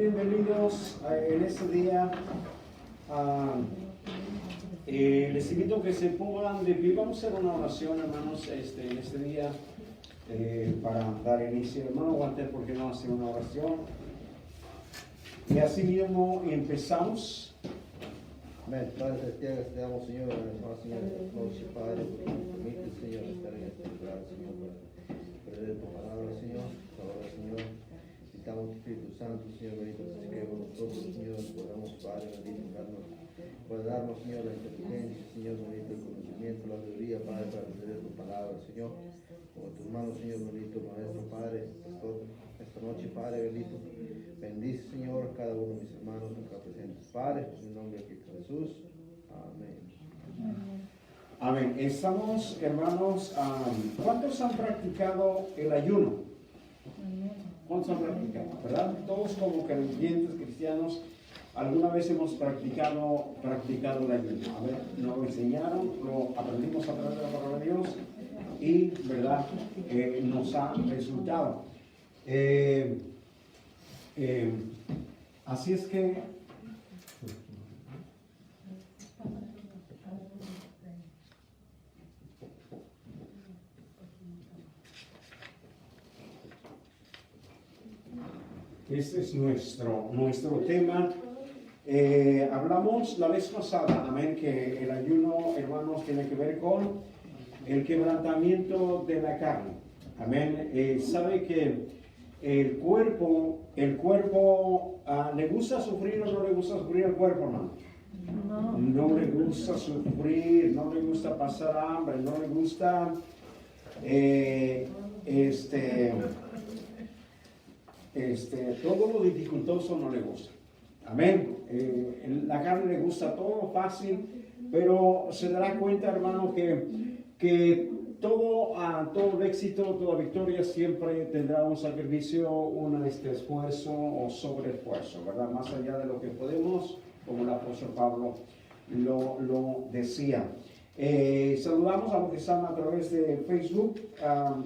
bienvenidos en este día. Les invito a que se pongan de pie. Vamos a hacer una oración, hermanos, en este día para dar inicio. Hermano Walter, ¿por qué no hacer una oración? Y así mismo empezamos. Amén. Padre celestial, te damos, Señor, Señor, esta noche, Padre, porque nos permite, Señor, estar en este lugar, Señor, para perder tu palabra, Señor. Ahora, Señor, necesitamos tu Espíritu Santo, Señor, bendito, que nosotros, Señor, podamos, Padre, bendito, darnos, Señor, la inteligencia, Señor, bendito, el conocimiento, la sabiduría, Padre, para entender tu palabra, Señor. Con tus manos, Señor, bendito, Maestro, Padre, esta noche, Padre, bendito. Bendice, Señor, cada uno de mis hermanos acá presentes. Padre, en el nombre de Jesús. Amén. Amén. Estamos, hermanos, ¿cuántos han practicado el ayuno? ¿Cuántos han practicado? ¿Verdad? Todos como creyentes cristianos, alguna vez hemos practicado el ayuno. A ver, nos lo enseñaron, lo aprendimos a través de la palabra de Dios y, ¿verdad? Nos ha resultado. Así es que este es nuestro tema. Hablamos la vez pasada, amén, que el ayuno, hermanos, tiene que ver con el quebrantamiento de la carne. Amén. Sabe que el cuerpo ¿le gusta sufrir o no le gusta sufrir el cuerpo, hermano? No le gusta sufrir, no le gusta pasar hambre, no le gusta todo lo dificultoso no le gusta. Amén. La carne le gusta todo fácil, pero se dará cuenta, hermano, que todo éxito, toda victoria siempre tendrá un sacrificio, un esfuerzo o sobreesfuerzo, ¿verdad? Más allá de lo que podemos, como el apóstol Pablo lo decía. Saludamos a los que están a través de Facebook,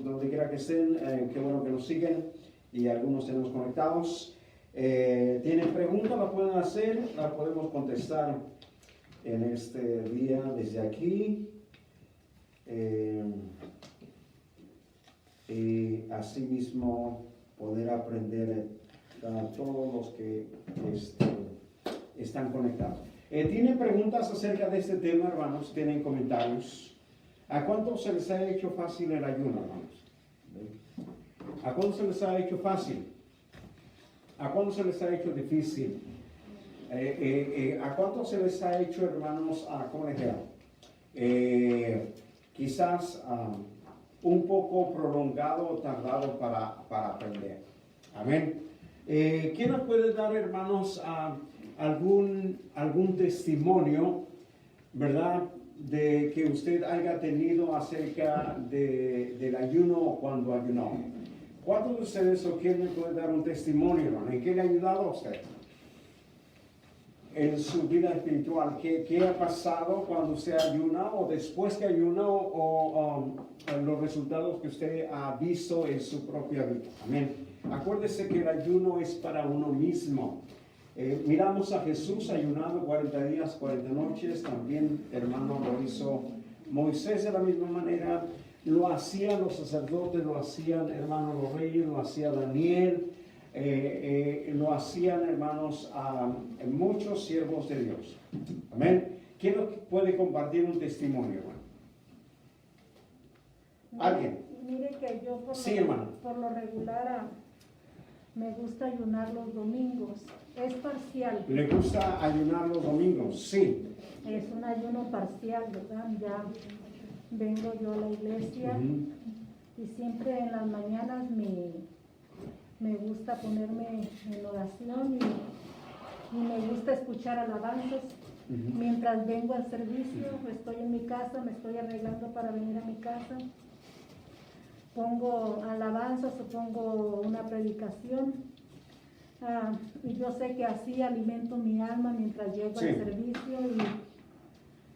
donde quiera que estén, qué bueno que nos siguen y algunos tenemos conectados. ¿Tienen preguntas? La pueden hacer, la podemos contestar en este día desde aquí. Y asimismo poder aprender a todos los que están conectados. ¿Tienen preguntas acerca de este tema, hermanos? ¿Tienen comentarios? ¿A cuántos se les ha hecho fácil el ayuno, hermanos? ¿A cuántos se les ha hecho fácil? ¿A cuántos se les ha hecho difícil? ¿A cuántos se les ha hecho, hermanos, ¿cómo les digo? Quizás un poco prolongado o tardado para aprender? Amén. ¿Quién nos puede dar, hermanos, algún testimonio, verdad, de que usted haya tenido acerca del ayuno o cuando ayunó? ¿Cuántos de ustedes o quién me puede dar un testimonio, hermano? ¿En qué le ha ayudado a usted? En su vida espiritual, ¿qué ha pasado cuando usted ayuna o después que ayuna o los resultados que usted ha visto en su propia vida? Amén. Acuérdese que el ayuno es para uno mismo. Miramos a Jesús ayunando 40 días, 40 noches. También, hermano, lo hizo Moisés de la misma manera. Lo hacían los sacerdotes, lo hacían, hermanos, los reyes, lo hacía Daniel. Lo hacían, hermanos, muchos siervos de Dios. Amén. ¿Quién puede compartir un testimonio, hermano? ¿Alguien? Mire que yo por lo regular me gusta ayunar los domingos. Es parcial. ¿Le gusta ayunar los domingos? Sí. Es un ayuno parcial, ¿verdad? Ya vengo yo a la iglesia y siempre en las mañanas me gusta ponerme en oración y me gusta escuchar alabanzas. Mientras vengo al servicio, estoy en mi casa, me estoy arreglando para venir a mi casa. Pongo alabanzas o pongo una predicación. Y yo sé que así alimento mi alma mientras llego al servicio.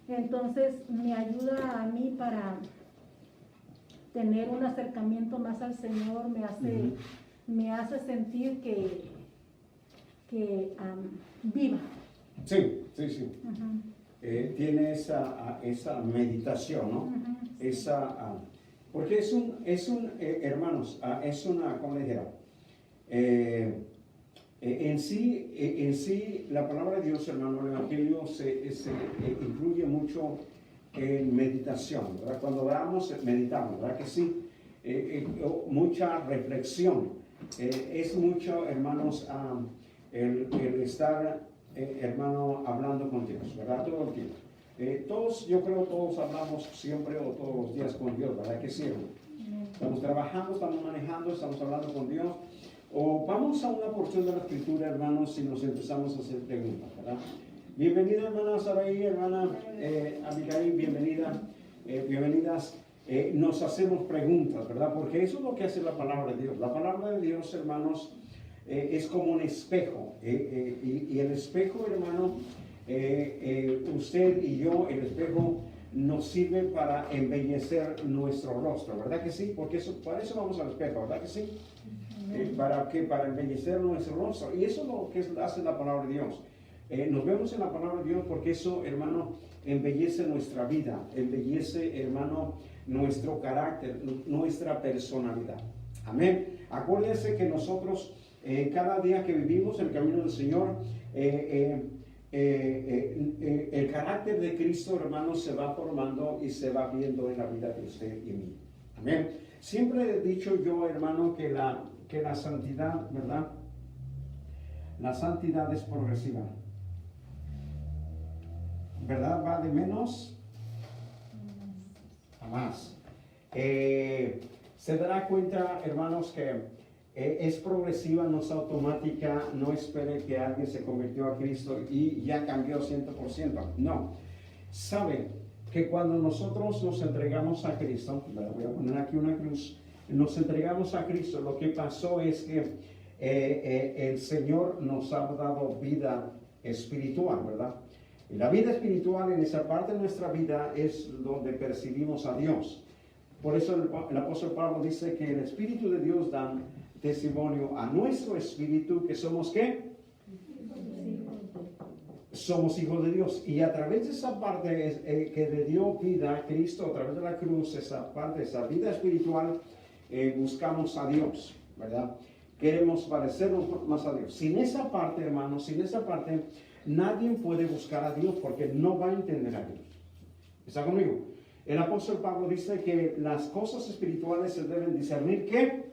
Y entonces me ayuda a mí para tener un acercamiento más al Señor, me hace sentir que viva. Sí, sí, sí. Ujú. Tiene esa meditación, ¿no? Ujú. Porque hermanos, es una, ¿cómo le dijera? En sí, la palabra de Dios, hermano, el Evangelio se incluye mucho en meditación, ¿verdad? Cuando oramos, meditamos, ¿verdad que sí? Mucha reflexión. Es mucho, hermanos, el estar, hermano, hablando con Dios, ¿verdad? Todo el tiempo. Yo creo todos hablamos siempre o todos los días con Dios, ¿verdad que sí, hermano? Estamos trabajando, estamos manejando, estamos hablando con Dios. O vamos a una porción de la Escritura, hermanos, y nos empezamos a hacer preguntas, ¿verdad? Bienvenida, hermana Saraí, hermana Abigail, bienvenida, bienvenidas. Nos hacemos preguntas, ¿verdad? Porque eso es lo que hace la palabra de Dios. La palabra de Dios, hermanos, es como un espejo. Y el espejo, hermano, usted y yo, el espejo nos sirve para embellecer nuestro rostro, ¿verdad que sí? Porque para eso vamos al espejo, ¿verdad que sí? ¿Para qué? Para embellecer nuestro rostro. Y eso es lo que hace la palabra de Dios. Nos vemos en la palabra de Dios porque eso, hermano, embellece nuestra vida, embellece, hermano, nuestro carácter, nuestra personalidad. Amén. Acuérdense que nosotros, cada día que vivimos el camino del Señor, el carácter de Cristo, hermano, se va formando y se va viendo en la vida de usted y mí. Amén. Siempre he dicho yo, hermano, que la santidad, ¿verdad? La santidad es progresiva. ¿Verdad? Va de menos a más. Se dará cuenta, hermanos, que es progresiva, no es automática. No espere que alguien se convirtió a Cristo y ya cambió 100%. No. Sabe que cuando nosotros nos entregamos a Cristo, voy a poner aquí una cruz, nos entregamos a Cristo, lo que pasó es que el Señor nos ha dado vida espiritual, ¿verdad? Y la vida espiritual, en esa parte de nuestra vida, es donde percibimos a Dios. Por eso el apóstol Pablo dice que el Espíritu de Dios da testimonio a nuestro espíritu que somos, ¿qué? Somos hijos de Dios. Y a través de esa parte que le dio vida a Cristo, a través de la cruz, esa parte, esa vida espiritual, buscamos a Dios, ¿verdad? Queremos parecernos más a Dios. Sin esa parte, hermanos, sin esa parte, nadie puede buscar a Dios porque no va a entender a Dios. ¿Está conmigo? El apóstol Pablo dice que las cosas espirituales se deben discernir, ¿qué?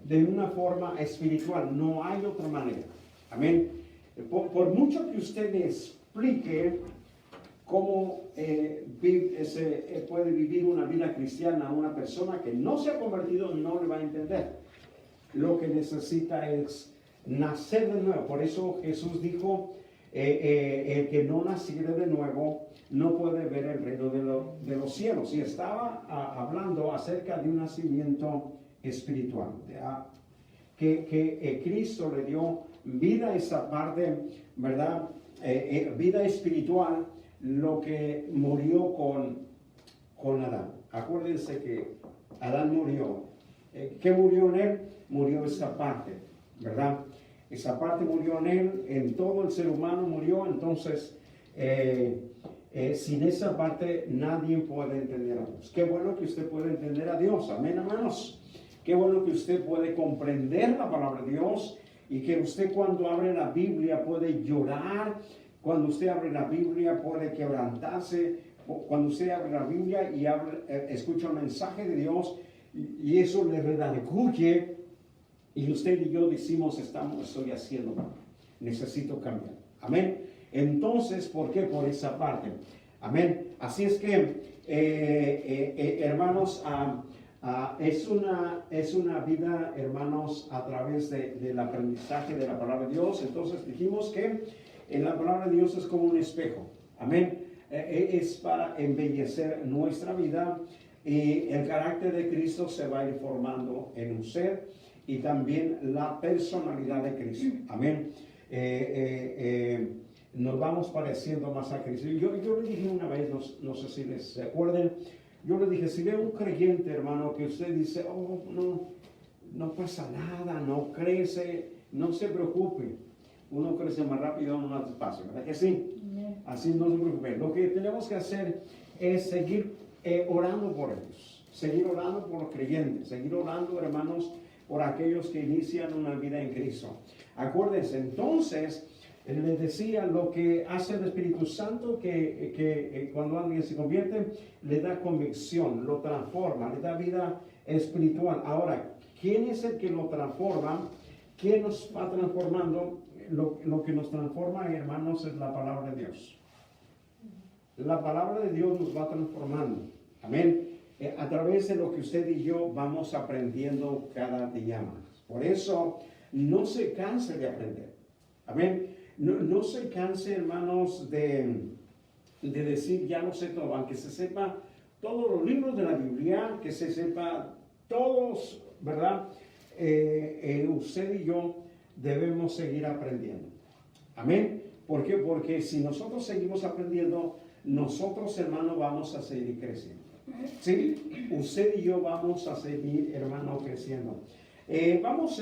De una forma espiritual. No hay otra manera. Amén. Por mucho que usted le explique cómo puede vivir una vida cristiana a una persona que no se ha convertido, no le va a entender. Lo que necesita es nacer de nuevo. Por eso Jesús dijo, el que no naciere de nuevo no puede ver el reino de los cielos. Y estaba hablando acerca de un nacimiento espiritual. Que Cristo le dio vida a esa parte, ¿verdad? Vida espiritual, lo que murió con Adán. Acuérdense que Adán murió. ¿Qué murió en él? Murió esa parte, ¿verdad? Esa parte murió en él, en todo el ser humano murió. Entonces, sin esa parte nadie puede entender a Dios. Qué bueno que usted puede entender a Dios. Amén, hermanos. Qué bueno que usted puede comprender la palabra de Dios y que usted cuando abre la Biblia puede llorar, cuando usted abre la Biblia puede quebrantarse, cuando usted abre la Biblia y escucha un mensaje de Dios y eso le redarguye y usted y yo decimos, estoy haciendo mal, necesito cambiar. Amén. Entonces, ¿por qué? Por esa parte. Amén. Así es que, hermanos, es una vida, hermanos, a través del aprendizaje de la palabra de Dios. Entonces dijimos que en la palabra de Dios es como un espejo. Amén. Es para embellecer nuestra vida y el carácter de Cristo se va a ir formando en un ser y también la personalidad de Cristo. Amén. Nos vamos pareciendo más a Cristo. Yo le dije una vez, no sé si les acuerdan, yo le dije, si ve un creyente, hermano, que usted dice, oh, no pasa nada, no crece, no se preocupe. Uno crece más rápido, uno más despacio, ¿verdad que sí? Amén. Así no se preocupe. Lo que tenemos que hacer es seguir orando por ellos, seguir orando por los creyentes, seguir orando, hermanos, por aquellos que inician una vida en Cristo. Acuérdense, entonces, les decía, lo que hace el Espíritu Santo, que cuando alguien se convierte, le da convicción, lo transforma, le da vida espiritual. Ahora, ¿quién es el que lo transforma? ¿Quién nos va transformando? Lo que nos transforma, hermanos, es la palabra de Dios. La palabra de Dios nos va transformando. Amén. A través de lo que usted y yo vamos aprendiendo cada día más. Por eso, no se canse de aprender. Amén. No se canse, hermanos, de decir, ya lo sé todo, aunque se sepa todos los libros de la Biblia, que se sepa todos, ¿verdad? Usted y yo debemos seguir aprendiendo. Amén. ¿Por qué? Porque si nosotros seguimos aprendiendo, nosotros, hermanos, vamos a seguir creciendo. ¿Sí? Usted y yo vamos a seguir, hermanos, creciendo. Vamos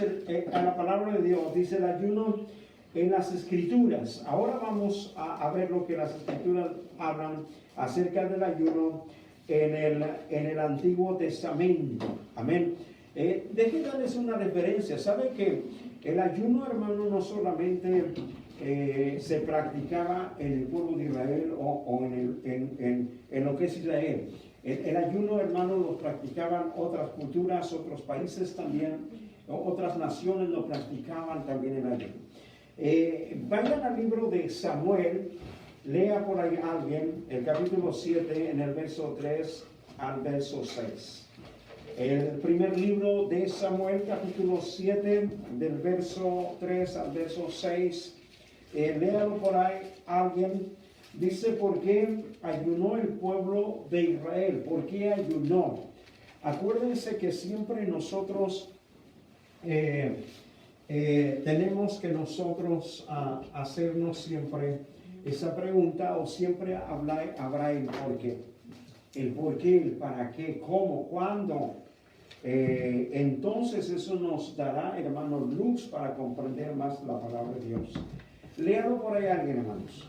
a la palabra de Dios. Dice el ayuno en las Escrituras. Ahora vamos a ver lo que las Escrituras hablan acerca del ayuno en el Antiguo Testamento. Amén. Déjenme darles una referencia. ¿Saben que el ayuno, hermano, no solamente se practicaba en el pueblo de Israel o en lo que es Israel? El ayuno, hermano, lo practicaban otras culturas, otros países también, otras naciones lo practicaban también el ayuno. Vayan al libro de Samuel, lea por ahí alguien el capítulo 7 en el verso 3 al verso 6. El primer libro de Samuel, capítulo 7, del verso 3 al verso 6. Léalo por ahí alguien. Dice, ¿por qué ayunó el pueblo de Israel? ¿Por qué ayunó? Acuérdense que siempre nosotros tenemos que nosotros hacernos siempre esa pregunta, o siempre habrá el por qué. El por qué, el para qué, cómo, cuándo. Entonces eso nos dará, hermanos, luz para comprender más la palabra de Dios. Léalo por ahí alguien, hermanos.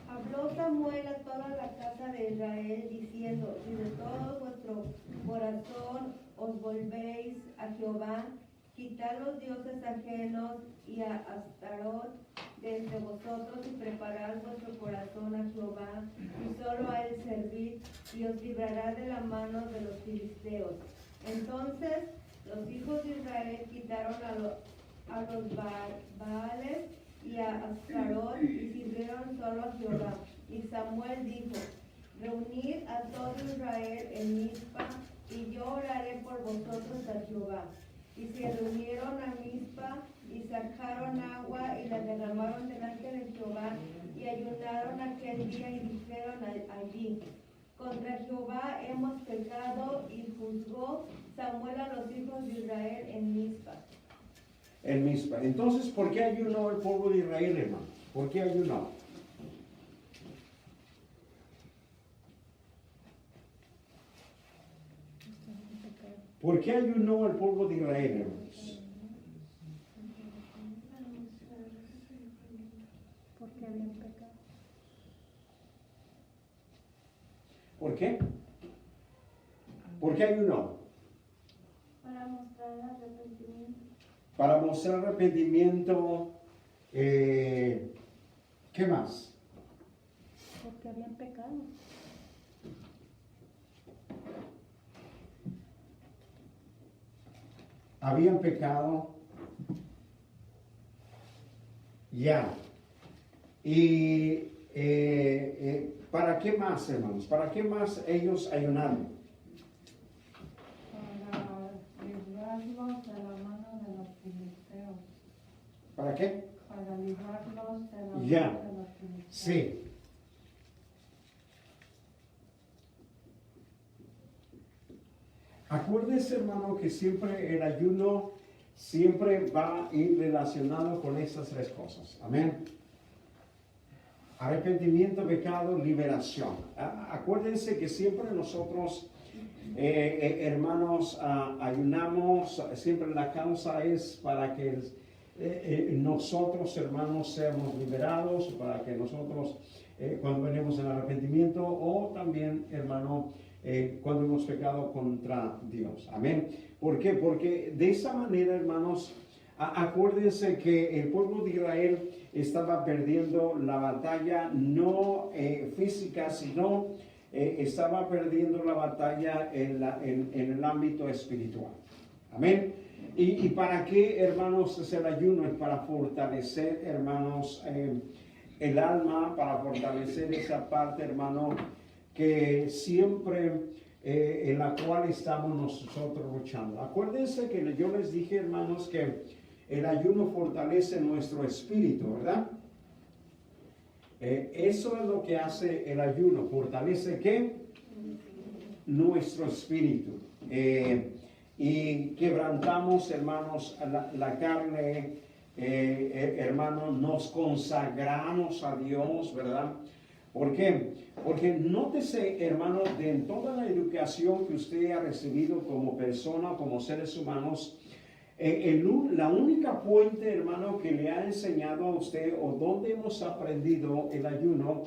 Habló Samuel a toda la casa de Israel, diciendo, si de todo vuestro corazón os volvéis a Jehová, quitad los dioses ajenos y a Astarot de entre vosotros, y preparad vuestro corazón a Jehová, y solo a él servid, y os librará de la mano de los filisteos. Entonces los hijos de Israel quitaron a los Baales y a Astarot, y sirvieron solo a Jehová. Y Samuel dijo, reunid a todo Israel en Mizpa, y yo oraré por vosotros a Jehová. Y se reunieron a Mizpa, y sacaron agua, y la derramaron delante de Jehová, y ayunaron aquel día, y dijeron allí, contra Jehová hemos pecado, y juzgó Samuel a los hijos de Israel en Mizpa. En Mizpa. Entonces, ¿por qué ayunó el pueblo de Israel, hermano? ¿Por qué ayunó? ¿Por qué ayunó el pueblo de Israel, hermanos? Porque habían pecado. ¿Por qué? ¿Por qué ayunó? Para mostrar arrepentimiento. Para mostrar arrepentimiento. ¿Qué más? Porque habían pecado. Habían pecado. Ya. Y ¿para qué más, hermanos? ¿Para qué más ellos ayunaron? Para librarlos de la mano de los filisteos. ¿Para qué? Para librarlos de la mano Ya. de los filisteos. Sí. Acuérdense, hermano, que siempre el ayuno siempre va a ir relacionado con estas tres cosas. Amén. Arrepentimiento, pecado, liberación. Acuérdense que siempre nosotros, hermanos, ayunamos, siempre la causa es para que nosotros, hermanos, seamos liberados, para que nosotros, cuando venimos en arrepentimiento, o también, hermano, cuando hemos pecado contra Dios. Amén. ¿Por qué? Porque de esa manera, hermanos, acuérdense que el pueblo de Israel estaba perdiendo la batalla no física, sino estaba perdiendo la batalla en el ámbito espiritual. Amén. ¿Y para qué, hermanos, es el ayuno? Es para fortalecer, hermanos, el alma, para fortalecer esa parte, hermano, que siempre en la cual estamos nosotros luchando. Acuérdense que yo les dije, hermanos, que el ayuno fortalece nuestro espíritu, ¿verdad? Eso es lo que hace el ayuno. ¿Fortalece qué? Nuestro espíritu. Y quebrantamos, hermanos, la carne, hermanos, nos consagramos a Dios, ¿verdad? ¿Por qué? Porque nótese, hermano, de en toda la educación que usted ha recibido como persona, como seres humanos, la única fuente, hermano, que le ha enseñado a usted o donde hemos aprendido el ayuno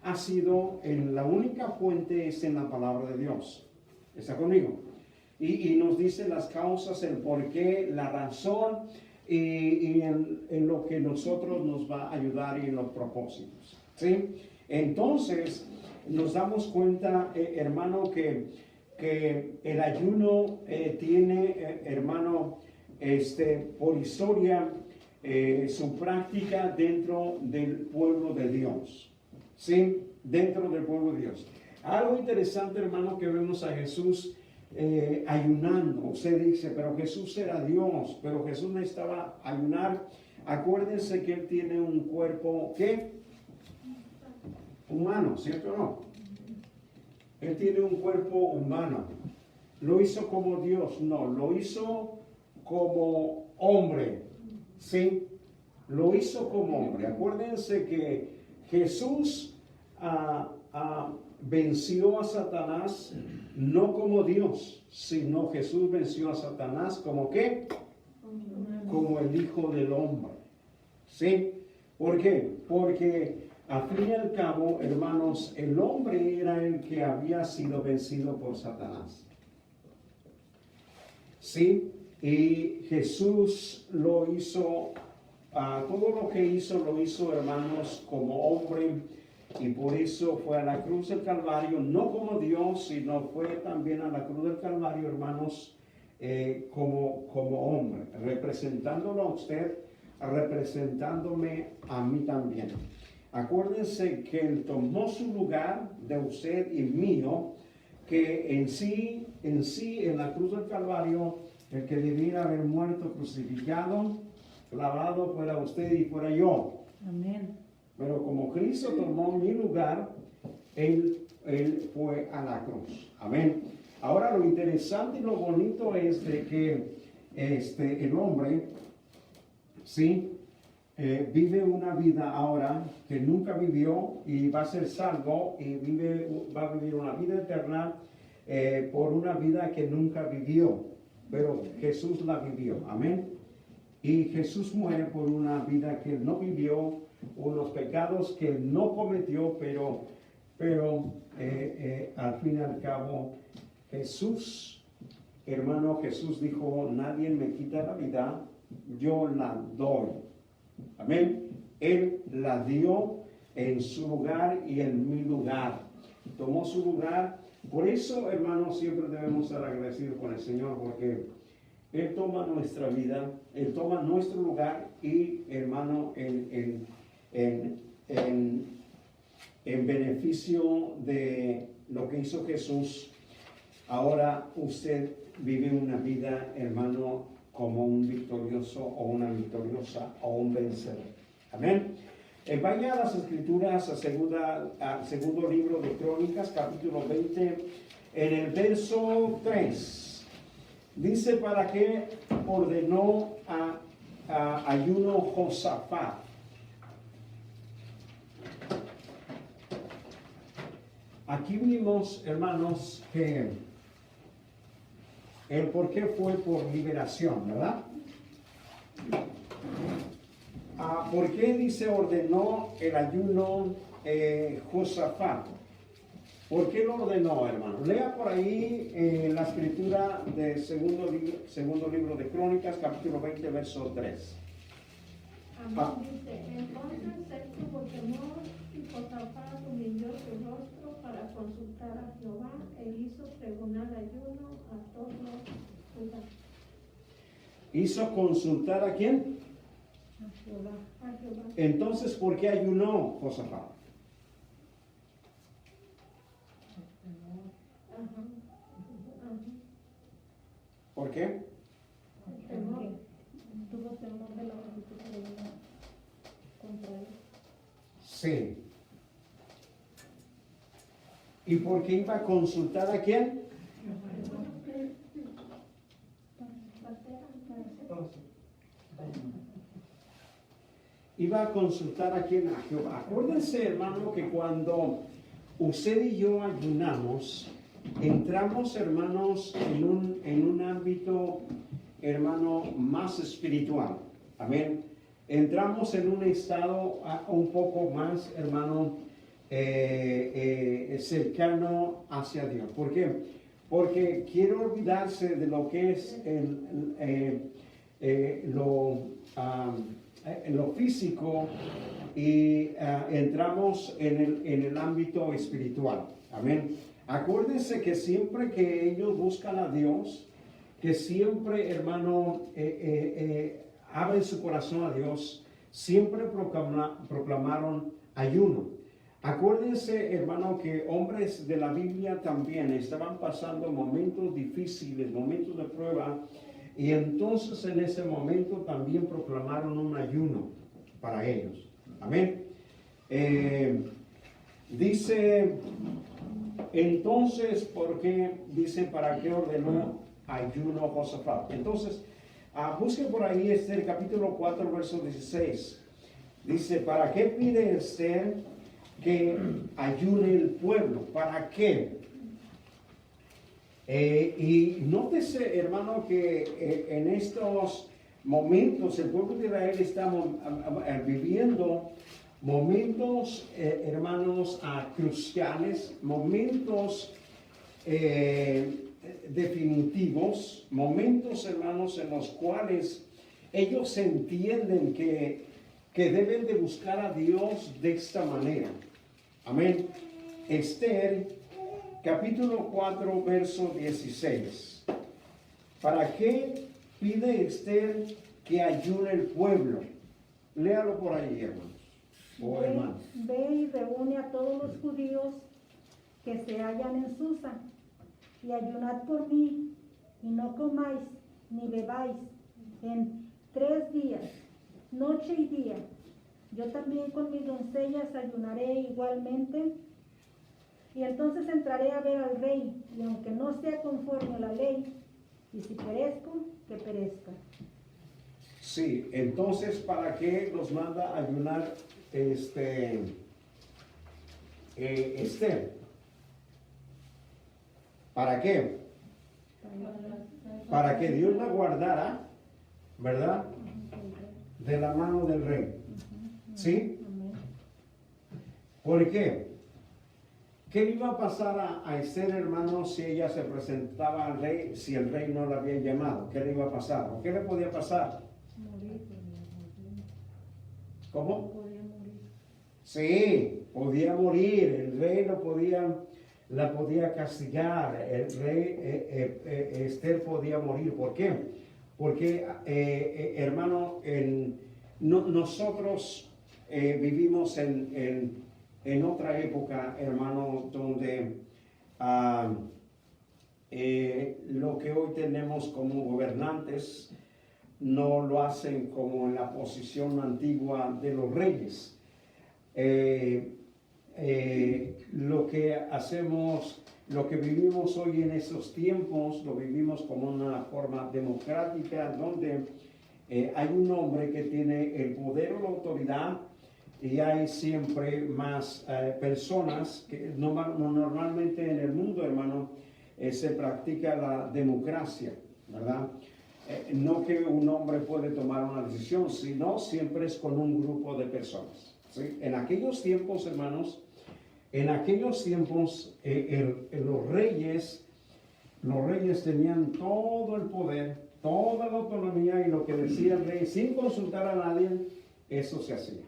ha sido, la única fuente es en la palabra de Dios. ¿Está conmigo? Y nos dice las causas, el porqué, la razón y en lo que nosotros nos va a ayudar y en los propósitos. ¿Sí? Entonces, nos damos cuenta, hermano, que el ayuno tiene, hermano, por historia, su práctica dentro del pueblo de Dios. ¿Sí? Dentro del pueblo de Dios. Algo interesante, hermano, que vemos a Jesús ayunando. Usted dice, pero Jesús era Dios, pero Jesús necesitaba ayunar. Acuérdense que Él tiene un cuerpo, ¿qué? Humano, ¿cierto o no? Él tiene un cuerpo humano. ¿Lo hizo como Dios? No, lo hizo como hombre. ¿Sí? Lo hizo como hombre. Acuérdense que Jesús venció a Satanás no como Dios, sino Jesús venció a Satanás como ¿qué? Como el Hijo del Hombre. ¿Sí? ¿Por qué? Porque al fin y al cabo, hermanos, el hombre era el que había sido vencido por Satanás. ¿Sí? Y Jesús lo hizo, todo lo que hizo, lo hizo, hermanos, como hombre. Y por eso fue a la cruz del Calvario, no como Dios, sino fue también a la cruz del Calvario, hermanos, como hombre, representándolo a usted, representándome a mí también. Acuérdense que Él tomó su lugar de usted y mío, que en sí, en la cruz del Calvario, el que debiera haber muerto crucificado, clavado, fuera usted y fuera yo. Amén. Pero como Cristo tomó mi lugar, Él fue a la cruz. Amén. Ahora lo interesante y lo bonito es de que el hombre, sí, vive una vida ahora que nunca vivió y va a ser salvo y va a vivir una vida eterna por una vida que nunca vivió, pero Jesús la vivió. Amén. Y Jesús muere por una vida que no vivió, unos pecados que no cometió, pero al fin y al cabo Jesús, hermano, Jesús dijo, nadie me quita la vida, yo la doy. Amén. Él la dio en su lugar y en mi lugar. Tomó su lugar. Por eso, hermanos, siempre debemos estar agradecidos con el Señor, porque Él toma nuestra vida, Él toma nuestro lugar y, hermano, en beneficio de lo que hizo Jesús, ahora usted vive una vida, hermano, como un victorioso o una victoriosa o un vencedor. Amén. Vaya a las Escrituras, al segundo libro de Crónicas, capítulo 20, en el verso 3. Dice, ¿para qué ordenó ayuno Josafat? Aquí vimos, hermanos, que el por qué fue por liberación, ¿verdad? ¿por qué dice ordenó el ayuno Josafat? ¿Por qué lo ordenó, hermano? Lea por ahí la escritura del segundo libro de Crónicas, capítulo 20, verso 3. Amén, dice, entonces él tuvo temor y Josafat humilló su rostro para consultar a Jehová e hizo pregonar ayuno a todo Judá. ¿Hizo consultar a quién? A Jehová. A Jehová. Entonces, ¿por qué ayunó Josafat? Ajá. Ajá. ¿Por qué? Temor. Tuvo temor de la multitud que venía contra él. Sí. ¿Y por qué iba a consultar a quién? Iba a consultar a quién, a Jehová. Acuérdense, hermano, que cuando usted y yo ayunamos, entramos, hermanos, en un ámbito, hermano, más espiritual. Amén. Entramos en un estado un poco más, hermano, cercano hacia Dios. ¿Por qué? Porque quiere olvidarse de lo que es lo físico y entramos en el ámbito espiritual. Amén. Acuérdense que siempre que ellos buscan a Dios, que siempre, hermano, abren su corazón a Dios, siempre proclamaron ayuno. Acuérdense, hermano, que hombres de la Biblia también estaban pasando momentos difíciles, momentos de prueba, y entonces en ese momento también proclamaron un ayuno para ellos. Amén. Dice, entonces, ¿por qué? Dice, ¿para qué ordenó ayuno Josafat? Entonces, busquen por ahí Esther capítulo 4, verso 16. Dice, ¿para qué pide Esther que ayune el pueblo? ¿Para qué? Y nótese, hermano, que en estos momentos el pueblo de Israel está viviendo momentos, hermanos, cruciales, momentos definitivos, momentos, hermanos, en los cuales ellos entienden que deben de buscar a Dios de esta manera. Amén. Esther capítulo 4, verso 16. ¿Para qué pide Esther que ayune el pueblo? Léalo por ahí, hermanos. O hermanos. Ve y reúne a todos los judíos que se hallan en Susa, y ayunad por mí, y no comáis ni bebáis en 3 días, noche y día. Yo también con mis doncellas ayunaré igualmente. Y entonces entraré a ver al rey, y aunque no sea conforme a la ley, y si perezco, que perezca. Sí, entonces, ¿para qué nos manda a ayunar Esther? ¿Para qué? Para que Dios la guardara, ¿verdad? De la mano del rey. ¿Sí? ¿Por qué? ¿Qué le iba a pasar a Esther, hermano, si ella se presentaba al rey, si el rey no la había llamado? ¿Qué le iba a pasar? ¿O qué le podía pasar? Morir. ¿Cómo? Podía morir. Sí, podía morir. El rey la podía castigar. El rey, Esther podía morir. ¿Por qué? Porque, hermano, nosotros vivimos en otra época, hermano, donde lo que hoy tenemos como gobernantes no lo hacen como en la posición antigua de los reyes. Lo que hacemos, lo que vivimos hoy en estos tiempos, lo vivimos como una forma democrática, donde hay un hombre que tiene el poder o la autoridad, y hay siempre más personas que normalmente en el mundo, hermano, se practica la democracia, ¿verdad? no que un hombre puede tomar una decisión, sino siempre es con un grupo de personas. ¿Sí? En aquellos tiempos, hermanos, los reyes tenían todo el poder, toda la autonomía, y lo que decía el rey, sin consultar a nadie, eso se hacía.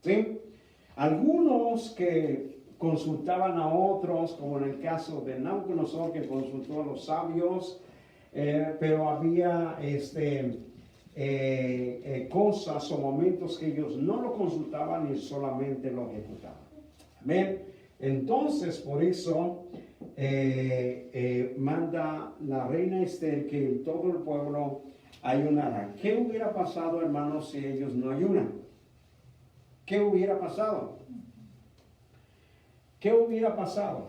¿Sí? Algunos que consultaban a otros, como en el caso de Nabucodonosor, que consultó a los sabios, pero había cosas o momentos que ellos no lo consultaban y solamente lo ejecutaban. Amén. Entonces, por eso manda la reina Esther que en todo el pueblo ayunara. ¿Qué hubiera pasado, hermanos, si ellos no ayunan? ¿Qué hubiera pasado? ¿Qué hubiera pasado?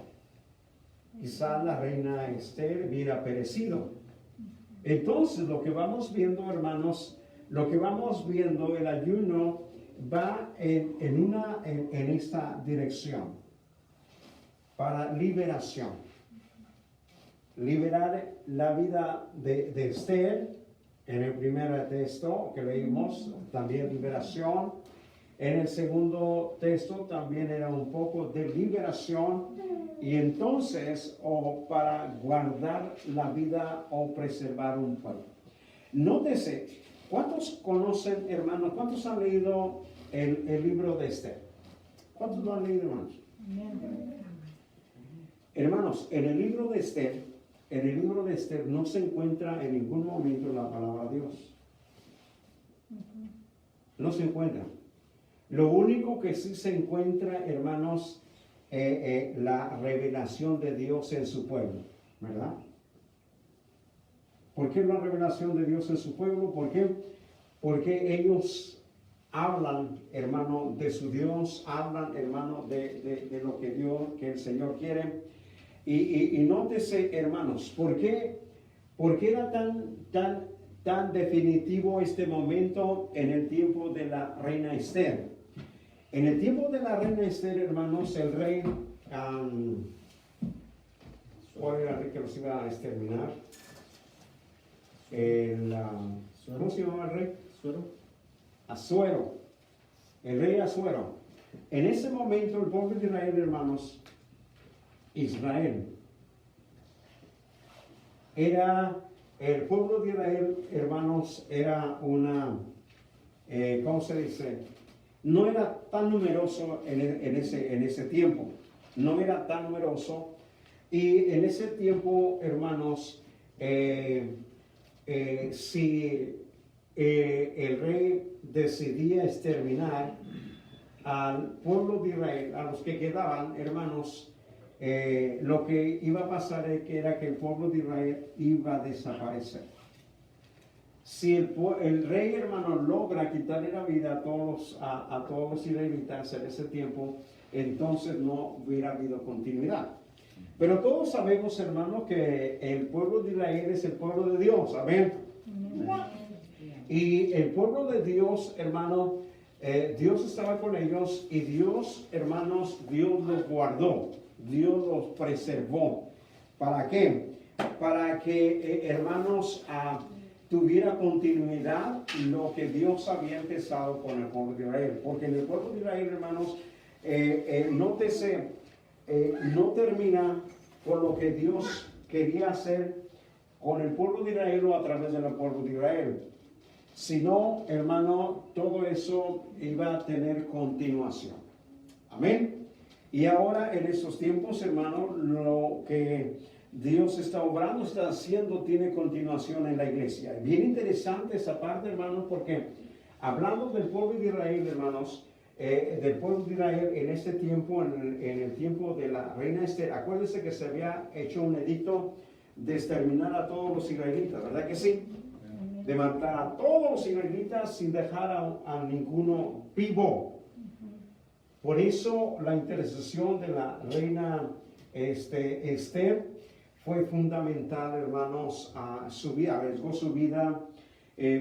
Quizá la reina Esther hubiera perecido. Entonces, lo que vamos viendo, hermanos, el ayuno va en esta dirección, para liberación. Liberar la vida de Esther, en el primer texto que leímos, también liberación. En el segundo texto también era un poco de liberación, y entonces para guardar la vida o preservar un pueblo. Nótese, ¿cuántos conocen, hermanos? ¿Cuántos han leído el libro de Esther? ¿Cuántos lo han leído, hermanos? Hermanos, en el libro de Esther no se encuentra en ningún momento la palabra de Dios. No se encuentra. Lo único que sí se encuentra, hermanos, la revelación de Dios en su pueblo, ¿verdad? ¿Por qué la revelación de Dios en su pueblo? ¿Por qué? Porque ellos hablan, hermano, de su Dios, hablan, hermano, de lo que el Señor quiere. Y nótese, hermanos, ¿por qué era tan definitivo este momento en el tiempo de la reina Esther? En el tiempo de la reina Esther, hermanos, el rey, ¿cuál era el rey que los iba a exterminar? ¿Cómo se llamaba el rey? Asuero. El rey Asuero. En ese momento, el pueblo de Israel, hermanos, el pueblo de Israel, hermanos, era ¿cómo se dice? No era tan numeroso en ese tiempo. No era tan numeroso. Y en ese tiempo, hermanos, si el rey decidía exterminar al pueblo de Israel, a los que quedaban, hermanos, lo que iba a pasar era que el pueblo de Israel iba a desaparecer. Si el rey, hermano, logra quitarle la vida a todos los israelitas en ese tiempo, entonces no hubiera habido continuidad. Pero todos sabemos, hermano, que el pueblo de Israel es el pueblo de Dios. Amén. Y el pueblo de Dios, hermano, Dios estaba con ellos, y Dios, hermanos, Dios los guardó, Dios los preservó. ¿Para qué? Para que, hermanos, tuviera continuidad lo que Dios había empezado con el pueblo de Israel. Porque en el pueblo de Israel, hermanos, nótese, no termina con lo que Dios quería hacer con el pueblo de Israel o a través del pueblo de Israel, sino, hermano, todo eso iba a tener continuación. Amén. Y ahora en estos tiempos, hermano, lo que Dios está obrando, está haciendo, tiene continuación en la iglesia. Bien interesante esa parte, hermanos, porque hablando del pueblo de Israel, hermanos, del pueblo de Israel en este tiempo, en el tiempo de la reina Esther, acuérdense que se había hecho un edicto de exterminar a todos los israelitas, ¿verdad que sí? De matar a todos los israelitas sin dejar a ninguno vivo. Por eso la intercesión de la reina Esther fue fundamental, hermanos, a su vida, arriesgó su vida,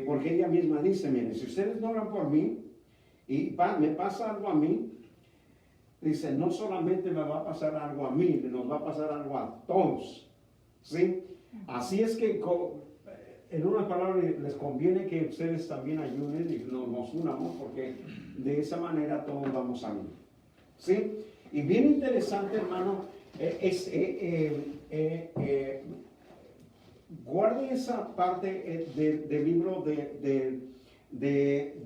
porque ella misma dice, miren, si ustedes no oran por mí y me pasa algo a mí, dice, no solamente me va a pasar algo a mí, nos va a pasar algo a todos, ¿sí? Así es que en una palabra, les conviene que ustedes también ayuden y nos unamos, porque de esa manera todos vamos a unir. ¿Sí? Y bien interesante, hermano, guarde esa parte del libro de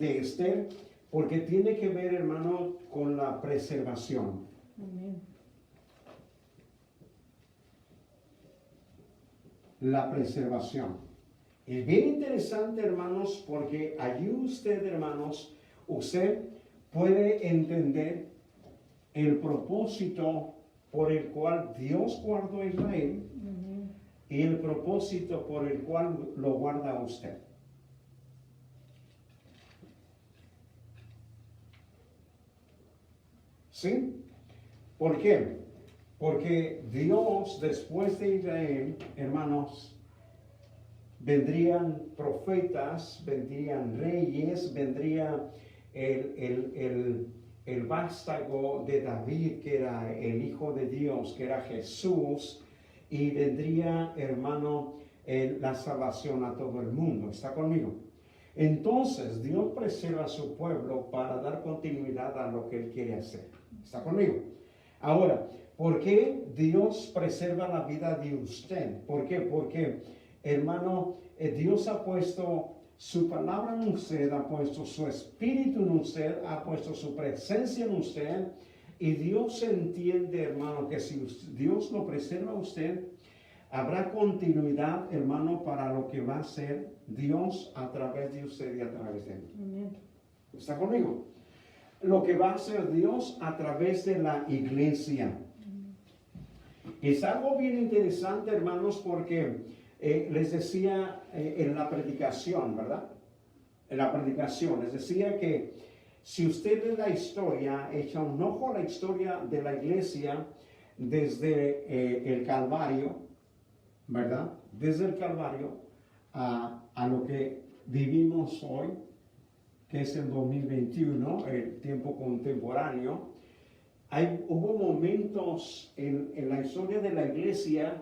Esther, porque tiene que ver, hermano, con la preservación. Amén. La preservación. Es bien interesante, hermanos, porque allí usted, hermanos, usted puede entender el propósito por el cual Dios guardó a Israel y el propósito por el cual lo guarda a usted. ¿Sí? ¿Por qué? Porque Dios, después de Israel, hermanos, vendrían profetas, vendrían reyes, vendría el vástago de David, que era el Hijo de Dios, que era Jesús, y vendría, hermano, la salvación a todo el mundo. ¿Está conmigo? Entonces, Dios preserva a su pueblo para dar continuidad a lo que Él quiere hacer. ¿Está conmigo? Ahora, ¿por qué Dios preserva la vida de usted? ¿Por qué? Porque, hermano, Dios ha puesto su palabra en usted, ha puesto su espíritu en usted, ha puesto su presencia en usted, y Dios entiende, hermano, que si Dios lo preserva a usted, habrá continuidad, hermano, para lo que va a hacer Dios a través de usted y a través de él. ¿Está conmigo? Lo que va a hacer Dios a través de la iglesia. Es algo bien interesante, hermanos, porque les decía en la predicación, ¿verdad? En la predicación, les decía que si usted ve la historia, echa un ojo a la historia de la iglesia desde el Calvario, ¿verdad? Desde el Calvario a lo que vivimos hoy, que es el 2021, el tiempo contemporáneo. Hubo momentos en la historia de la iglesia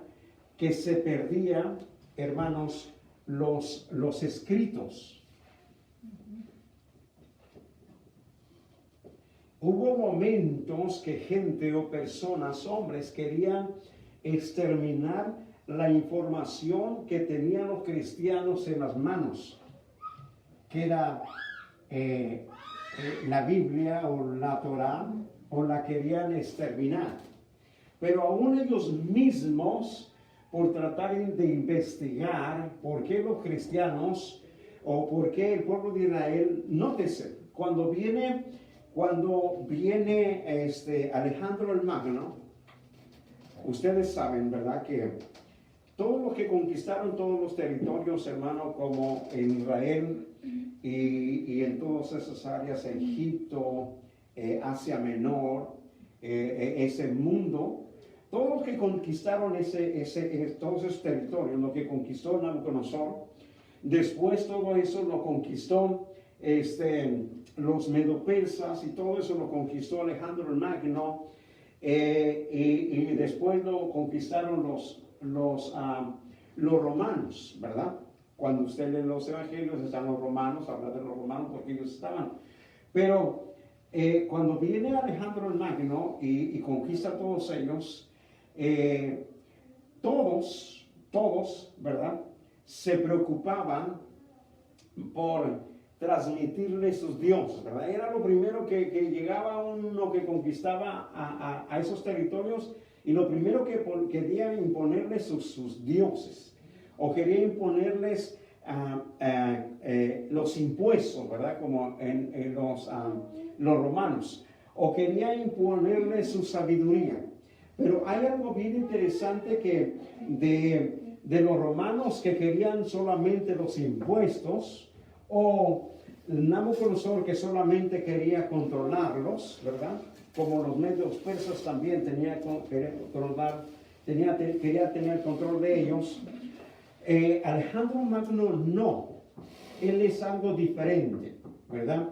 que se perdían, hermanos, los escritos. Hubo momentos que gente o personas, hombres, querían exterminar la información que tenían los cristianos en las manos, que era la Biblia o la Torá, o la querían exterminar. Pero aún ellos mismos, por tratar de investigar por qué los cristianos o por qué el pueblo de Israel, nótese, cuando viene Alejandro el Magno, ustedes saben, ¿verdad?, que todos los que conquistaron todos los territorios, hermano, como en Israel y en todas esas áreas, Egipto, Asia Menor, ese mundo, todos los que conquistaron todos esos territorios, lo que conquistó Nabucodonosor, después todo eso lo conquistó los medopersas, y todo eso lo conquistó Alejandro el Magno, y después lo conquistaron los romanos, ¿verdad? Cuando usted lee los evangelios están los romanos, habla de los romanos porque ellos estaban. Pero cuando viene Alejandro el Magno y conquista a todos ellos, todos, ¿verdad?, se preocupaban por transmitirle sus dioses, ¿verdad? Era lo primero que llegaba uno que conquistaba a esos territorios, y lo primero que quería imponerles sus dioses, o quería imponerles los impuestos, ¿verdad?, como en los romanos, o quería imponerles su sabiduría. Pero hay algo bien interesante que de los romanos, que querían solamente los impuestos, o Nabucodonosor, que solamente quería controlarlos, ¿verdad? Como los medios persas también quería tener control de ellos. Alejandro Magno no, él es algo diferente, ¿verdad?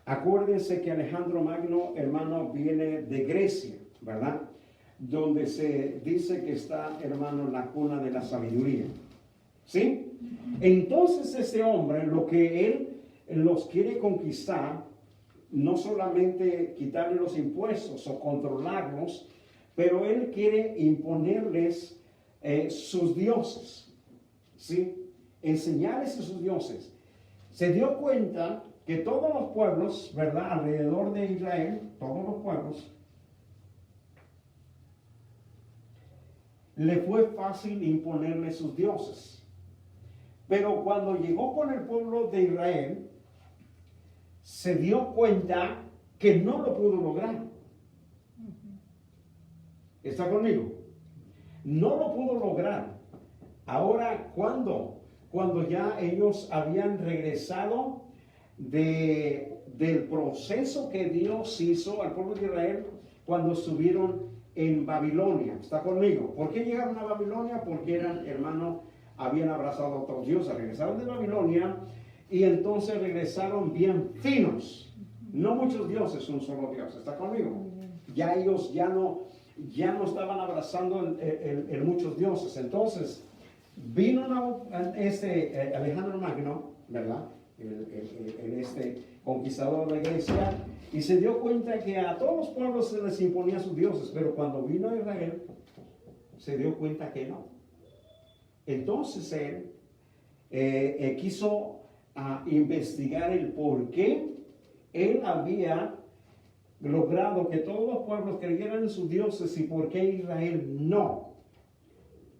Acuérdense que Alejandro Magno, hermano, viene de Grecia, ¿verdad?, donde se dice que está, hermano, la cuna de la sabiduría. ¿Sí? Entonces este hombre, lo que él los quiere conquistar, no solamente quitarle los impuestos o controlarlos, pero él quiere imponerles sus dioses, ¿sí? Enseñarles a sus dioses. Se dio cuenta que todos los pueblos, ¿verdad? Alrededor de Israel, todos los pueblos, le fue fácil imponerle sus dioses. Pero cuando llegó con el pueblo de Israel, se dio cuenta que no lo pudo lograr. ¿Está conmigo? No lo pudo lograr. Ahora, ¿cuándo? Cuando ya ellos habían regresado del proceso que Dios hizo al pueblo de Israel cuando estuvieron en Babilonia. ¿Está conmigo? ¿Por qué llegaron a Babilonia? Porque eran, hermano, habían abrazado a otros dioses. Regresaron de Babilonia y entonces regresaron bien finos. No muchos dioses, un solo Dios. ¿Está conmigo? Ya ellos ya no estaban abrazando el muchos dioses. Entonces vino Alejandro Magno, ¿verdad? Este conquistador de la iglesia, y se dio cuenta que a todos los pueblos se les imponía sus dioses, pero cuando vino a Israel se dio cuenta que no. Entonces él quiso investigar el por qué él había logrado que todos los pueblos creyeran en sus dioses y por qué Israel no.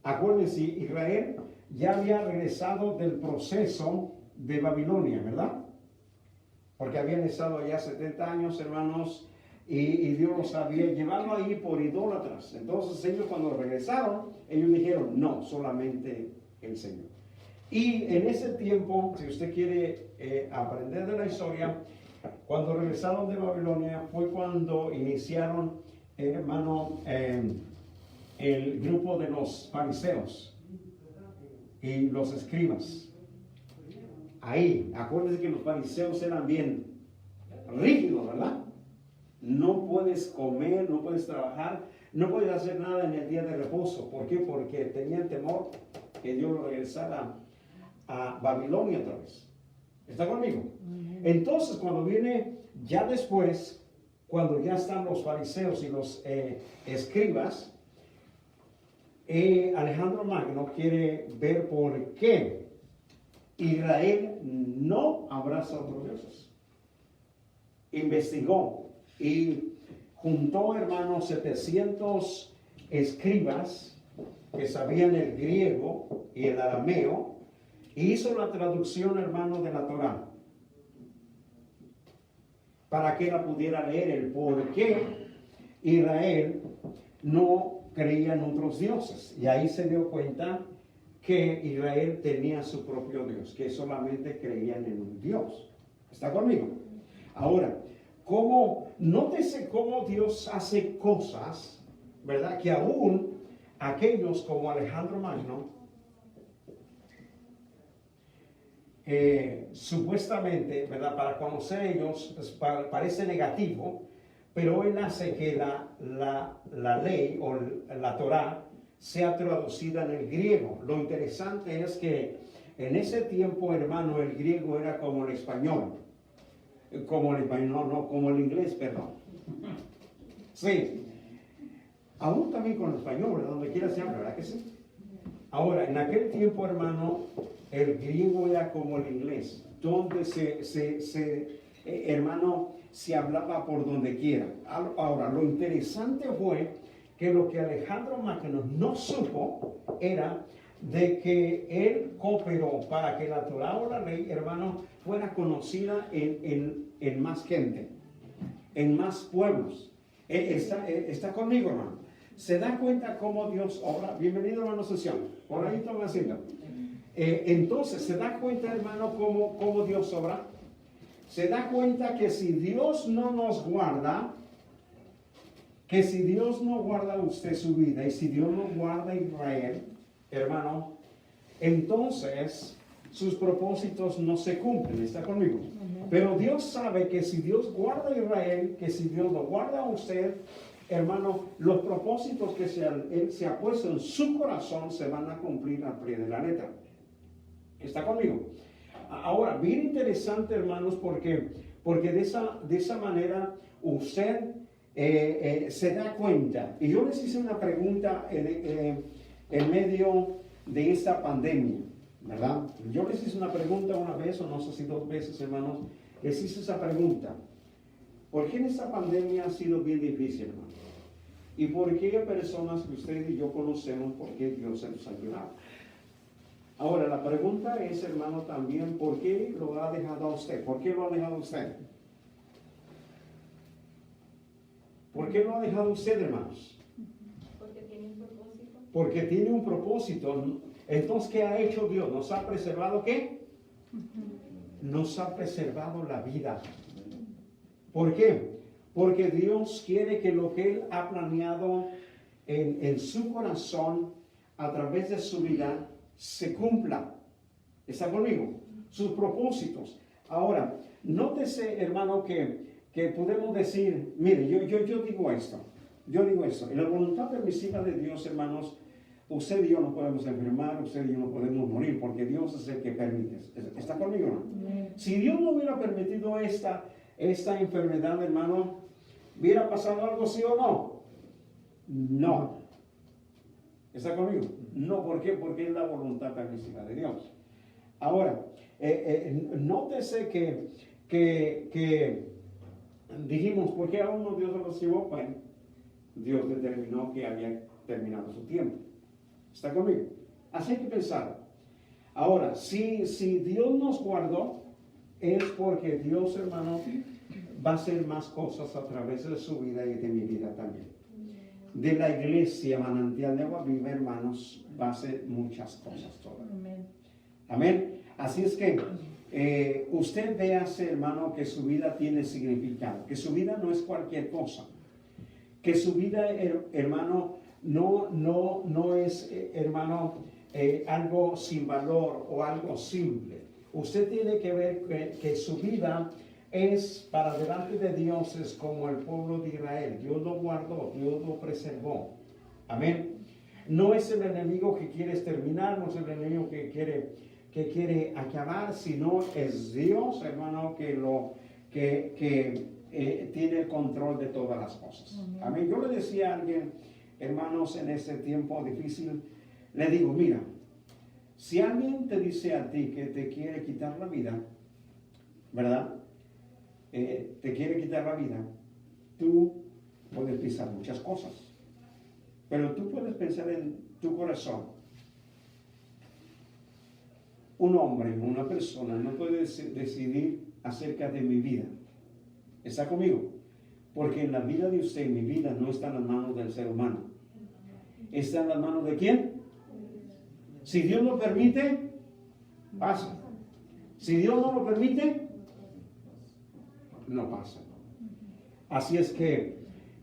Acuérdense, Israel ya había regresado del proceso de Babilonia, ¿verdad? Porque habían estado allá 70 años, hermanos, y Dios los había llevado ahí por idólatras. Entonces ellos cuando regresaron, ellos dijeron, no, solamente el Señor. Y en ese tiempo, si usted quiere aprender de la historia, cuando regresaron de Babilonia fue cuando iniciaron, hermano, el grupo de los fariseos y los escribas. Ahí, acuérdense que los fariseos eran bien rígidos, ¿verdad? No puedes comer, no puedes trabajar, no puedes hacer nada en el día de reposo. ¿Por qué? Porque tenían temor que Dios lo regresara a Babilonia otra vez. ¿Está conmigo? Entonces, cuando viene ya después, cuando ya están los fariseos y los escribas, Alejandro Magno quiere ver por qué Israel no abraza a otros dioses. Investigó y juntó, hermanos, 700 escribas que sabían el griego y el arameo, e hizo la traducción, hermano, de la Torá, para que la pudiera leer el por qué Israel no creía en otros dioses. Y ahí se dio cuenta que Israel tenía su propio Dios, que solamente creían en un Dios. ¿Está conmigo? Ahora, nótese cómo Dios hace cosas, ¿verdad? Que aún aquellos como Alejandro Magno, supuestamente, ¿verdad? Para conocer ellos, pues, parece negativo, pero él hace que la ley o la Torá sea traducida en el griego. Lo interesante es que en ese tiempo, hermano, el griego era como el español. Como el inglés, perdón. Sí. Aún también con el español, ¿verdad? Donde quiera se habla, ¿verdad que sí? Ahora, en aquel tiempo, hermano, el griego era como el inglés, donde hermano, se hablaba por donde quiera. Ahora, lo interesante fue que lo que Alejandro Magno no supo era de que él cooperó para que la Torá o la ley, hermano, fuera conocida en más gente, en más pueblos. Está conmigo, hermano. ¿Se da cuenta cómo Dios obra? Bienvenido, hermano Sesión. Por ahí toma asiento. Entonces, ¿se da cuenta, hermano, cómo Dios obra? Se da cuenta que si Dios no nos guarda, que si Dios no guarda usted su vida y si Dios no guarda Israel, hermano, entonces sus propósitos no se cumplen. ¿Está conmigo? Pero Dios sabe que si Dios guarda a Israel, que si Dios lo guarda a usted, hermano, los propósitos que Él se ha puesto en su corazón se van a cumplir al pie de la letra. ¿Está conmigo? Ahora, bien interesante, hermanos, porque de esa manera usted se da cuenta. Y yo les hice una pregunta en medio de esta pandemia, ¿verdad? Yo les hice una pregunta una vez, o no sé si 2 veces, hermanos, les hice esa pregunta. ¿Por qué en esta pandemia ha sido bien difícil, hermano? ¿Y por qué personas que usted y yo conocemos, por qué Dios se nos ha ayudado? Ahora, la pregunta es, hermano, también, ¿por qué lo ha dejado a usted? ¿Por qué lo ha dejado a usted? ¿Por qué lo ha dejado usted, hermanos? Porque tiene un propósito. Porque tiene un propósito. Entonces, ¿qué ha hecho Dios? ¿Nos ha preservado qué? Nos ha preservado la vida. ¿Por qué? Porque Dios quiere que lo que Él ha planeado en su corazón a través de su vida se cumpla. ¿Está conmigo? Sus propósitos. Ahora, nótese, hermano, que podemos decir, mire, yo digo esto. En la voluntad permisiva de Dios, hermanos, usted y yo no podemos enfermar, usted y yo no podemos morir, porque Dios es el que permite. ¿Está conmigo, no? Si Dios no hubiera permitido esta enfermedad, hermano, ¿hubiera pasado algo, sí o no? No. ¿Está conmigo? No, ¿por qué? Porque es la voluntad permisiva de Dios. Ahora, nótese que dijimos, ¿por qué aún no Dios los llevó? Bueno, Dios determinó que había terminado su tiempo. ¿Está conmigo? Así hay que pensar. Ahora, si Dios nos guardó, es porque Dios, hermano, va a hacer más cosas a través de su vida y de mi vida también. De la iglesia Manantial de Agua Viva, hermanos, va a hacer muchas cosas todavía. Amén. Amén. Así es que usted véase, hermano, que su vida tiene significado, que su vida no es cualquier cosa, que su vida, hermano, no es, hermano, algo sin valor o algo simple. Usted tiene que ver que su vida es para delante de Dios, es como el pueblo de Israel. Dios lo guardó, Dios lo preservó. Amén. No es el enemigo que quiere exterminar, no es el enemigo que quiere acabar, sino es Dios, hermano, que tiene el control de todas las cosas. Amén. Yo le decía a alguien, hermanos, en este tiempo difícil, le digo, mira, si alguien te dice a ti que te quiere quitar la vida, ¿verdad? Te quiere quitar la vida, tú puedes pensar muchas cosas, pero tú puedes pensar en tu corazón. Un hombre, una persona, no puede decidir acerca de mi vida. ¿Está conmigo? Porque en la vida de usted, mi vida, no está en las manos del ser humano. ¿Está en las manos de quién? Si Dios lo permite, pasa. Si Dios no lo permite, no pasa. Así es que,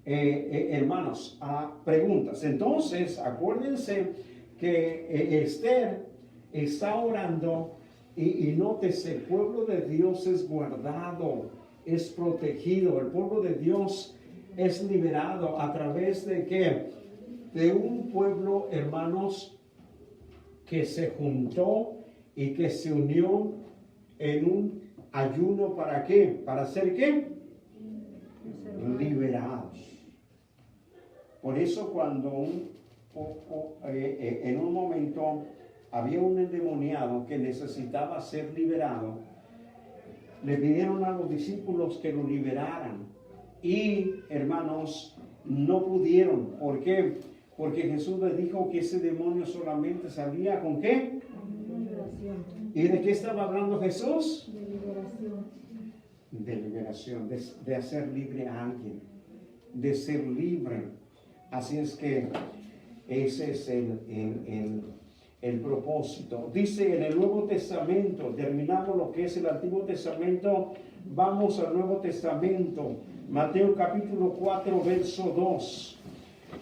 hermanos, preguntas. Entonces, acuérdense que Esther está orando y nótese, el pueblo de Dios es guardado, es protegido. El pueblo de Dios es liberado a través de ¿qué? De un pueblo, hermanos, que se juntó y que se unió en un ayuno. ¿Para qué? ¿Para ser qué? Liberados. Por eso cuando en un momento había un endemoniado que necesitaba ser liberado, le pidieron a los discípulos que lo liberaran y, hermanos, no pudieron. ¿Por qué? Porque Jesús le dijo que ese demonio solamente salía ¿con qué? Liberación. ¿Y de qué estaba hablando Jesús? De liberación. De liberación, de hacer libre a alguien, de ser libre. Así es que ese es el propósito. Dice en el Nuevo Testamento, terminamos lo que es el Antiguo Testamento, vamos al Nuevo Testamento. Mateo capítulo 4, verso 2.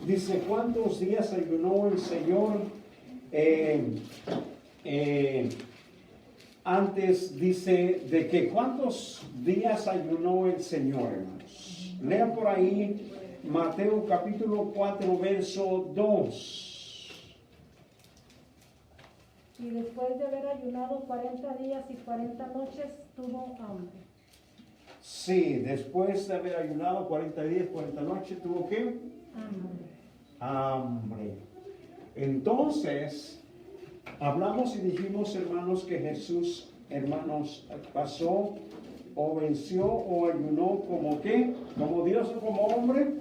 Dice, ¿cuántos días ayunó el Señor? Antes dice de que ¿cuántos días ayunó el Señor, hermanos? Lean por ahí Mateo capítulo 4, verso 2. Y después de haber ayunado 40 días y 40 noches, tuvo hambre. Sí, después de haber ayunado 40 días, 40 noches, ¿tuvo qué? Hambre. Entonces, hablamos y dijimos, hermanos, que Jesús, hermanos, pasó o venció o ayunó como qué, como Dios o como hombre.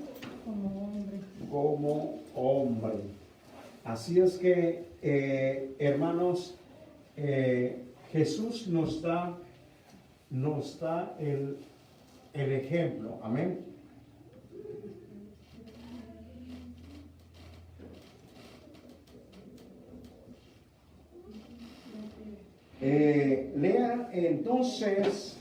Como hombre. Como hombre. Así es que, hermanos, Jesús nos da el ejemplo. Amén. Lea entonces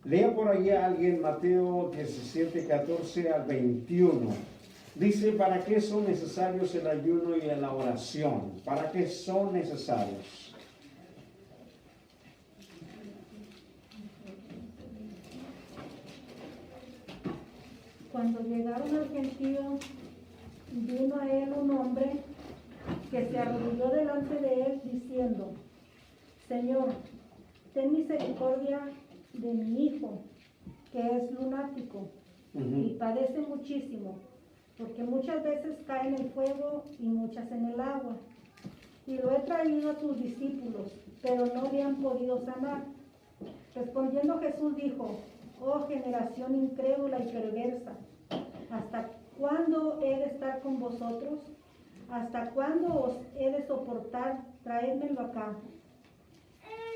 lea por ahí a alguien Mateo 17, 14 al 21. Dice, ¿para qué son necesarios el ayuno y la oración? ¿Para qué son necesarios? Cuando llegaron al gentío, vino a él un hombre que se arrodilló delante de él diciendo, Señor, ten misericordia de mi hijo, que es lunático y padece muchísimo, porque muchas veces cae en el fuego y muchas en el agua. Y lo he traído a tus discípulos, pero no le han podido sanar. Respondiendo Jesús dijo, oh generación incrédula y perversa, ¿hasta cuándo he de estar con vosotros? ¿Hasta cuándo os he de soportar? Traédmelo acá.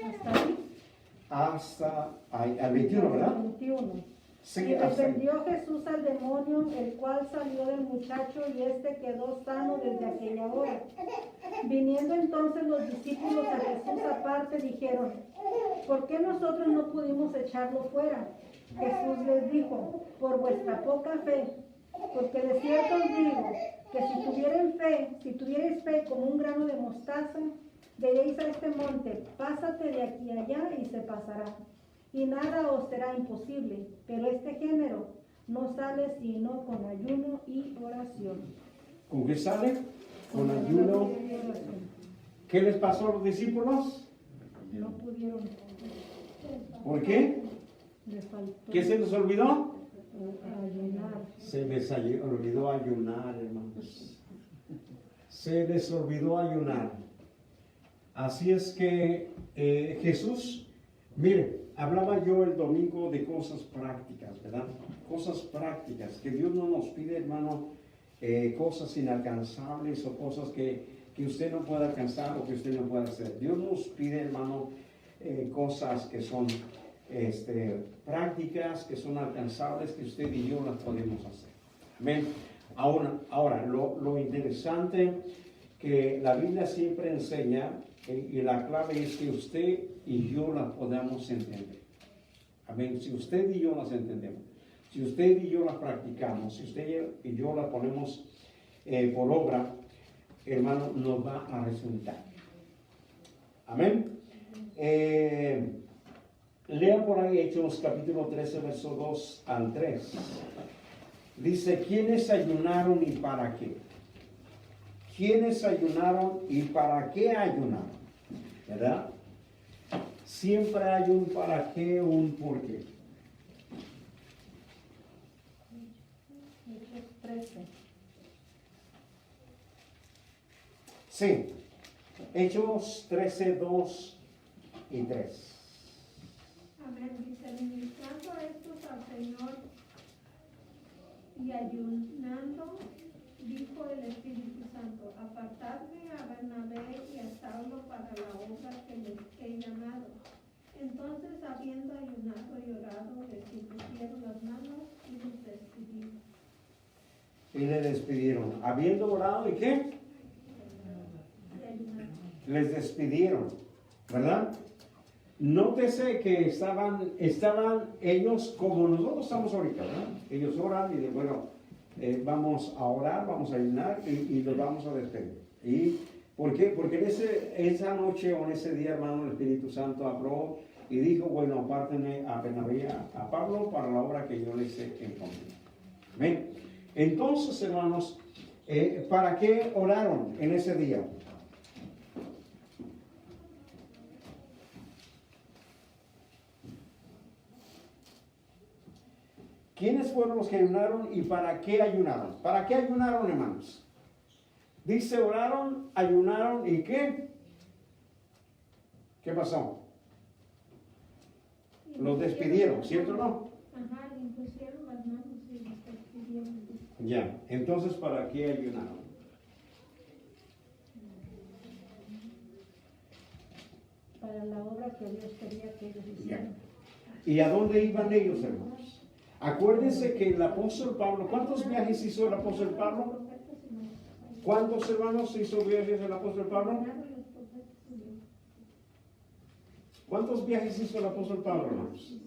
¿Hasta ahí? Hasta al 21, ¿verdad? 21. Sí, Y hasta ahí. reprendió Jesús al demonio, el cual salió del muchacho y éste quedó sano desde aquella hora. Viniendo entonces los discípulos a Jesús aparte, dijeron, ¿por qué nosotros no pudimos echarlo fuera? Jesús les dijo, por vuestra poca fe, porque de cierto os digo que si tuvierais fe como un grano de mostaza, diréis a este monte, pásate de aquí a allá y se pasará. Y nada os será imposible, pero este género no sale sino con ayuno y oración. ¿Con qué sale? Con ayuno. y oración. ¿Qué les pasó a los discípulos? No pudieron. ¿Por qué? Les faltó ¿Qué se les olvidó? ayunar. Se les olvidó ayunar, hermanos. Se les olvidó ayunar. Así es que Jesús, mire, hablaba yo el domingo de cosas prácticas, ¿verdad? Cosas prácticas, que Dios no nos pide, hermano, cosas inalcanzables o cosas que usted no pueda alcanzar o que usted no pueda hacer. Dios nos pide, hermano, cosas que son prácticas, que son alcanzables, que usted y yo las podemos hacer. Amén. Ahora lo interesante que la Biblia siempre enseña, y la clave es que usted y yo las podamos entender. Amén. Si usted y yo las entendemos, si usted y yo las practicamos, si usted y yo las ponemos por obra, hermano, nos va a resultar. Amén. Lea por ahí Hechos capítulo 13, verso 2 al 3. Dice, ¿quiénes ayunaron y para qué? ¿Quiénes ayunaron y para qué ayunaron? ¿Verdad? Siempre hay un para qué, un por qué. Hechos 13. Sí. Hechos 13, 2 y 3. Amén. Dice, ministrando estos al Señor y ayunando, dijo el Espíritu Santo, apartadme a Bernabé y a Saulo para la obra que les he llamado. Entonces, habiendo ayunado y orado, les impusieron las manos y los despidieron. Y le despidieron. Habiendo orado, ¿y qué? Y ayunaron. Les despidieron. ¿Verdad? Nótese que estaban ellos como nosotros estamos ahorita, ¿verdad? Ellos oran y dicen, bueno, vamos a orar, vamos a ayunar y los vamos a despedir. Y ¿Por qué? Porque esa noche o en ese día, hermano, el Espíritu Santo habló y dijo, bueno, apártenme a Bernabé, a Pablo para la obra que yo les he encontrado. ¿Ven? Entonces, hermanos, ¿para qué oraron en ese día? ¿Quiénes fueron los que ayunaron y para qué ayunaron? ¿Para qué ayunaron, hermanos? Dice, oraron, ayunaron y ¿qué? ¿Qué pasó? Los despidieron, ¿cierto o no? Ajá, le impusieron las manos y los despidieron. Ya, entonces ¿para qué ayunaron? Para la obra que Dios quería que ellos hicieran. ¿Y a dónde iban ellos, hermanos? Acuérdense que el apóstol Pablo, ¿cuántos viajes hizo el apóstol Pablo? ¿Cuántos hermanos hizo viajes el apóstol Pablo? ¿Cuántos viajes hizo el apóstol Pablo, hermanos?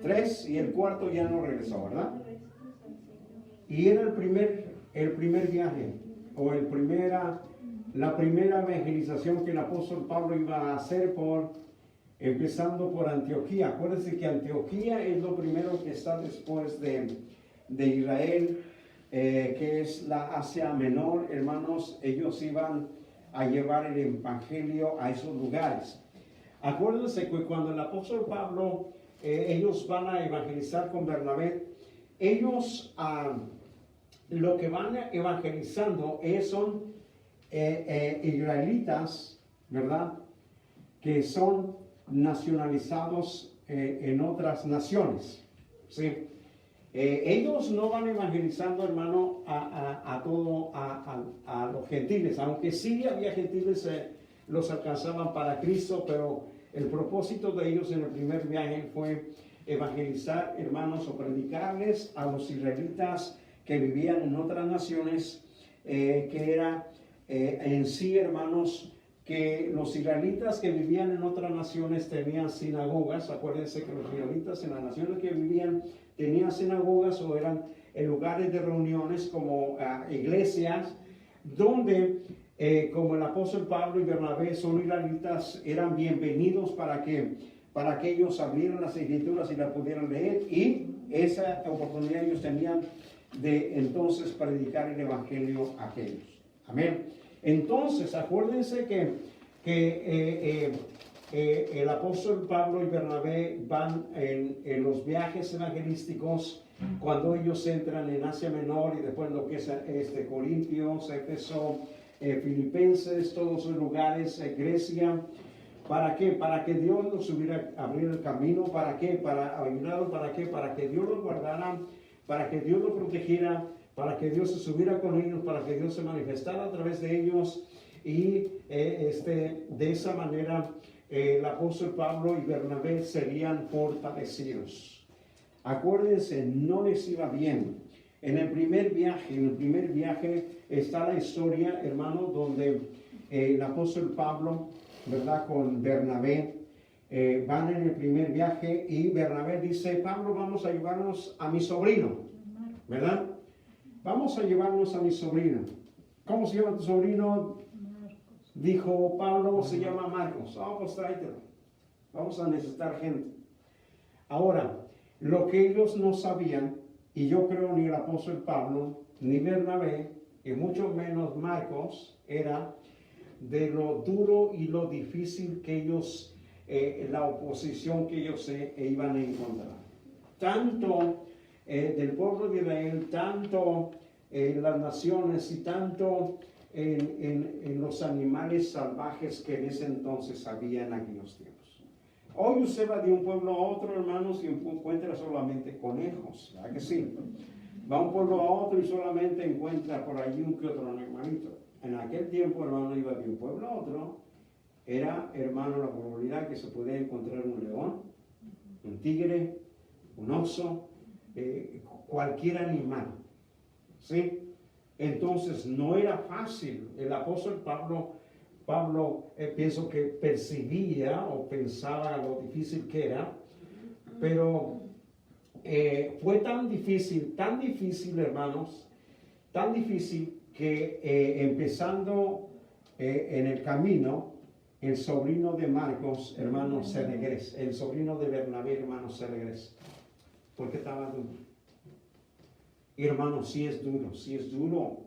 3 y el cuarto ya no regresó, ¿verdad? Y era el primer viaje, o la primera evangelización que el apóstol Pablo iba a hacer empezando por Antioquía. Acuérdense que Antioquía es lo primero que está después de Israel, que es la Asia Menor, hermanos. Ellos iban a llevar el evangelio a esos lugares. Acuérdense que cuando el apóstol Pablo, ellos van a evangelizar con Bernabé, ellos lo que van evangelizando son israelitas, ¿verdad? Que son nacionalizados en otras naciones, ¿sí? Ellos no van evangelizando, hermano, a los gentiles, aunque sí había gentiles, los alcanzaban para Cristo, pero el propósito de ellos en el primer viaje fue evangelizar, hermanos, o predicarles a los israelitas que vivían en otras naciones, que era en sí, hermanos, que los israelitas que vivían en otras naciones tenían sinagogas. Acuérdense que los israelitas en las naciones que vivían tenían sinagogas o eran lugares de reuniones como iglesias, donde como el apóstol Pablo y Bernabé son israelitas, eran bienvenidos para que ellos abrieran las escrituras y las pudieran leer, y esa oportunidad ellos tenían de entonces predicar el evangelio a aquellos. Amén. Entonces, acuérdense que el apóstol Pablo y Bernabé van en los viajes evangelísticos cuando ellos entran en Asia Menor y después lo que es Corintios, Éfeso, Filipenses, todos esos lugares, Grecia. ¿Para qué? Para que Dios nos hubiera abrir el camino. ¿Para qué? Para ayudarlos. ¿Para qué? Para que Dios los guardara, para que Dios los protegiera, para que Dios estuviera con ellos, para que Dios se manifestara a través de ellos, y de esa manera el apóstol Pablo y Bernabé serían fortalecidos. Acuérdense, no les iba bien. En el primer viaje está la historia, hermano, donde el apóstol Pablo, ¿verdad?, con Bernabé, van en el primer viaje y Bernabé dice, Pablo, vamos a llevarnos a mi sobrino, ¿verdad? Vamos a llevarnos a mi sobrino. ¿Cómo se llama tu sobrino? Marcos. Dijo Pablo, se llama Marcos. Pues tráetelo. Vamos a necesitar gente. Ahora, lo que ellos no sabían, y yo creo ni el apóstol Pablo, ni Bernabé, y mucho menos Marcos, era de lo duro y lo difícil que ellos, la oposición que ellos iban a encontrar. Tanto del pueblo de Israel, tanto en las naciones y tanto en los animales salvajes que en ese entonces había en aquellos tiempos. Hoy usted va de un pueblo a otro, hermanos, y encuentra solamente conejos, ¿verdad que sí? Va a un pueblo a otro y solamente encuentra por allí un que otro animalito. En aquel tiempo, hermano, iba de un pueblo a otro, era, hermano, la probabilidad que se podía encontrar un león, un tigre, un oso, cualquier animal, ¿sí? Entonces no era fácil. El apóstol Pablo pienso que percibía o pensaba lo difícil que era, pero fue tan difícil, hermanos, tan difícil que empezando en el camino, el sobrino de Marcos, hermano, se regresa. El sobrino de Bernabé, hermano, se regresa. Porque estaba duro. Y hermano, sí es duro, sí es duro.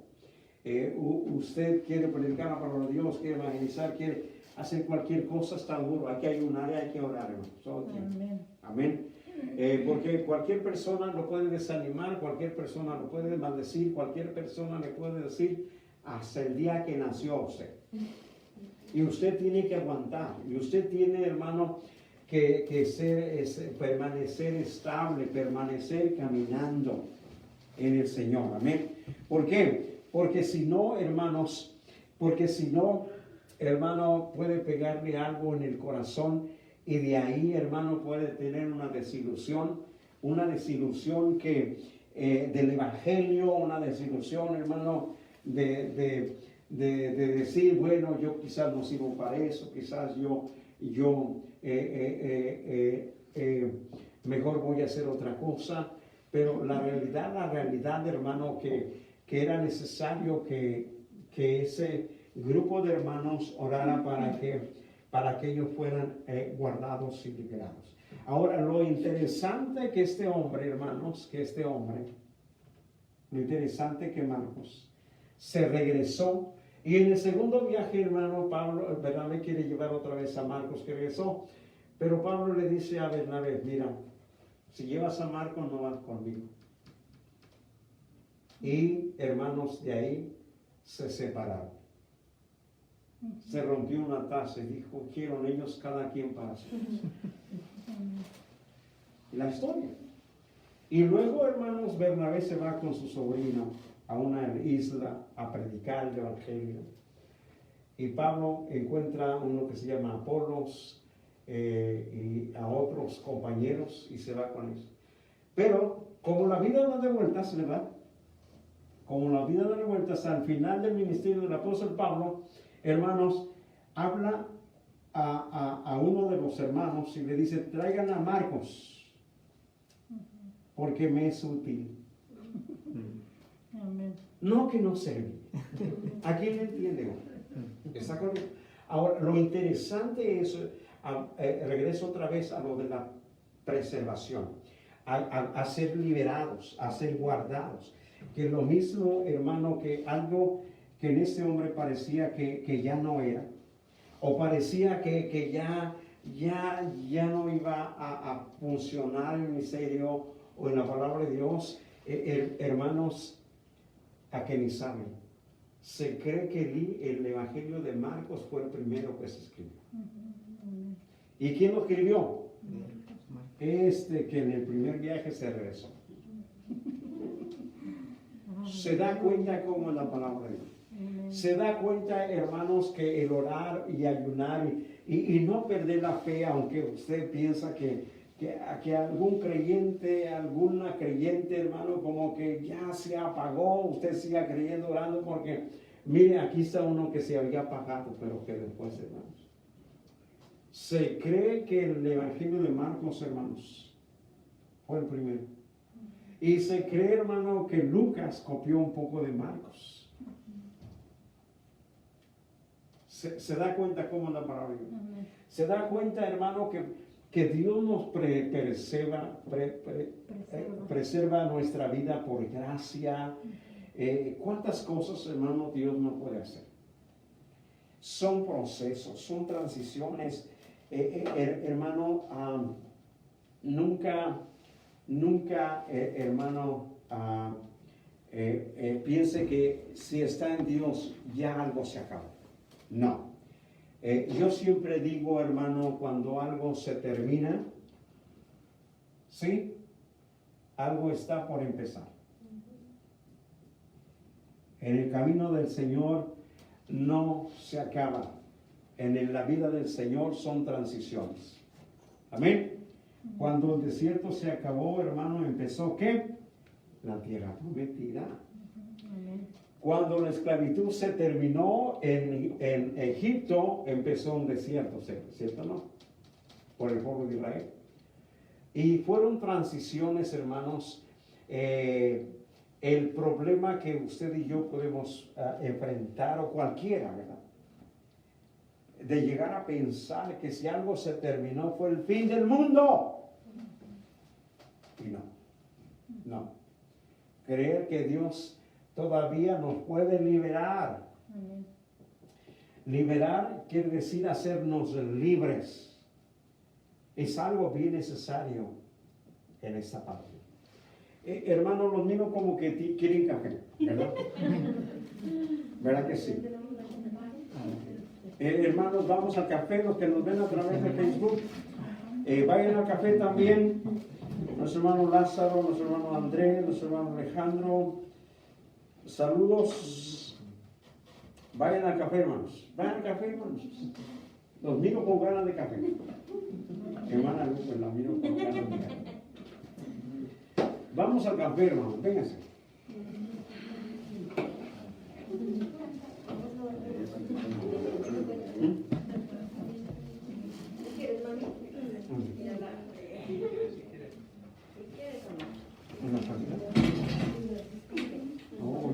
Usted quiere predicar la palabra de Dios, quiere evangelizar, quiere hacer cualquier cosa, está duro. Hay que ayunar y hay que orar, hermano. Todo el tiempo. Amén. Amén. Porque cualquier persona lo puede desanimar, cualquier persona lo puede maldecir, cualquier persona le puede decir hasta el día que nació usted. Y usted tiene que aguantar. Y usted tiene, hermano, que permanecer estable, permanecer caminando en el Señor. Amén. ¿Por qué? Porque si no, hermanos, hermano, puede pegarle algo en el corazón y de ahí, hermano, puede tener una desilusión que del Evangelio, una desilusión, hermano, de decir, bueno, yo quizás no sirvo para eso, quizás yo mejor voy a hacer otra cosa, pero la realidad, hermano, que era necesario que ese grupo de hermanos orara para que ellos fueran guardados y liberados. Ahora, lo interesante que este hombre, hermanos, lo interesante que Marcos se regresó. Y en el segundo viaje, hermano, Pablo, Bernabé quiere llevar otra vez a Marcos que regresó. Pero Pablo le dice a Bernabé, mira, si llevas a Marcos no vas conmigo. Y hermanos, de ahí se separaron. Se rompió una taza y dijo, quiero ellos cada quien para sí. La historia. Y luego, hermanos, Bernabé se va con su sobrino a una isla a predicar el Evangelio. Y Pablo encuentra uno que se llama Apolos y a otros compañeros y se va con ellos. Pero como la vida da de vueltas, ¿verdad? Como la vida da de vueltas, al final del ministerio del apóstol Pablo, hermanos, habla a uno de los hermanos y le dice, traigan a Marcos, porque me es útil. Amén. No que no sirve. ¿A quién le entiende? ¿Está conmigo? Ahora, lo interesante es, regreso otra vez a lo de la preservación, a ser liberados, a ser guardados. Que lo mismo, hermano, que algo que en este hombre parecía que ya no era, o parecía que ya no iba a funcionar en el ministerio o en la palabra de Dios, hermanos, a que ni saben. Se cree que el Evangelio de Marcos fue el primero que se escribió. ¿Y quién lo escribió? Que en el primer viaje se regresó. Se da cuenta cómo es la palabra de Dios. Se da cuenta, hermanos, que el orar y ayunar y no perder la fe, aunque usted piensa que algún creyente, alguna creyente, hermano, como que ya se apagó, usted siga creyendo, orando, porque mire, aquí está uno que se había apagado, pero que después, hermanos. Se cree que el Evangelio de Marcos, hermanos, fue el primero. Y se cree, hermano, que Lucas copió un poco de Marcos. Se da cuenta cómo la palabra. Se da cuenta, hermano, que Dios nos preserva nuestra vida por gracia. ¿Cuántas cosas, hermano, Dios no puede hacer? Son procesos, son transiciones. Hermano, nunca, hermano, piense que si está en Dios ya algo se acabó. No. Yo siempre digo, hermano, cuando algo se termina, ¿sí? Algo está por empezar. En el camino del Señor no se acaba. En la vida del Señor son transiciones. Amén. Cuando el desierto se acabó, hermano, empezó ¿qué? La tierra prometida. Cuando la esclavitud se terminó en Egipto, empezó un desierto, ¿cierto no? Por el pueblo de Israel. Y fueron transiciones, hermanos, el problema que usted y yo podemos enfrentar, o cualquiera, ¿verdad? De llegar a pensar que si algo se terminó fue el fin del mundo. Y no, no. Creer que Dios todavía nos puede liberar. Amén. Liberar quiere decir hacernos libres. Es algo bien necesario en esta parte. Hermanos, los míos como que quieren café, ¿verdad? ¿Verdad que sí? Hermanos, vamos al café, los que nos ven a través de Facebook. Vayan al café también. Nuestro hermano Lázaro, nuestro hermano Andrés, nuestro hermano Alejandro. Saludos. Vayan al café, hermanos. Vayan al café, hermanos. Los miro con ganas de café. Hermana Lupe, la miro con ganas de café. Vamos al café, hermanos. Vénganse. ¿Una salida? Oh,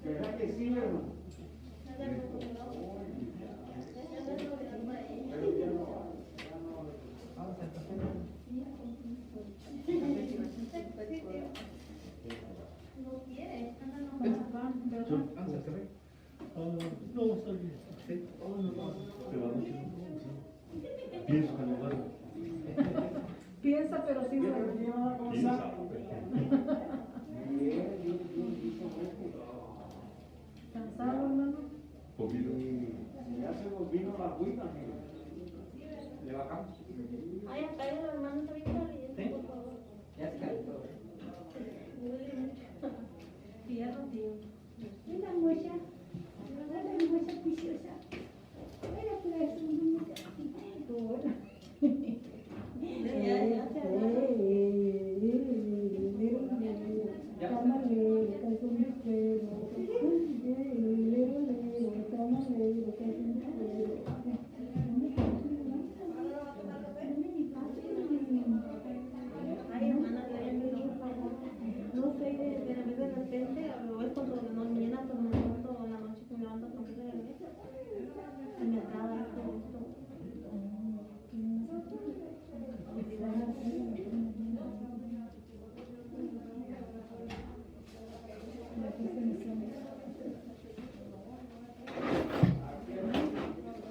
¿verdad que sí, hermano? Piensa, pero sí duerme. ¿Cansado, hermano? Ya se nos vino la agüita, amigo. Le bajamos. Ay, acá hay un hermano ahorita leyendo, por favor. Fierro, tío. Una muestra preciosa. Era pues una muestra. Ay, hermana, que vayan bien, por favor. No sé, de repente, lo ves cuando de mañana, pero me levanto en la noche que me levanto con de regreso. Y me acaba esto.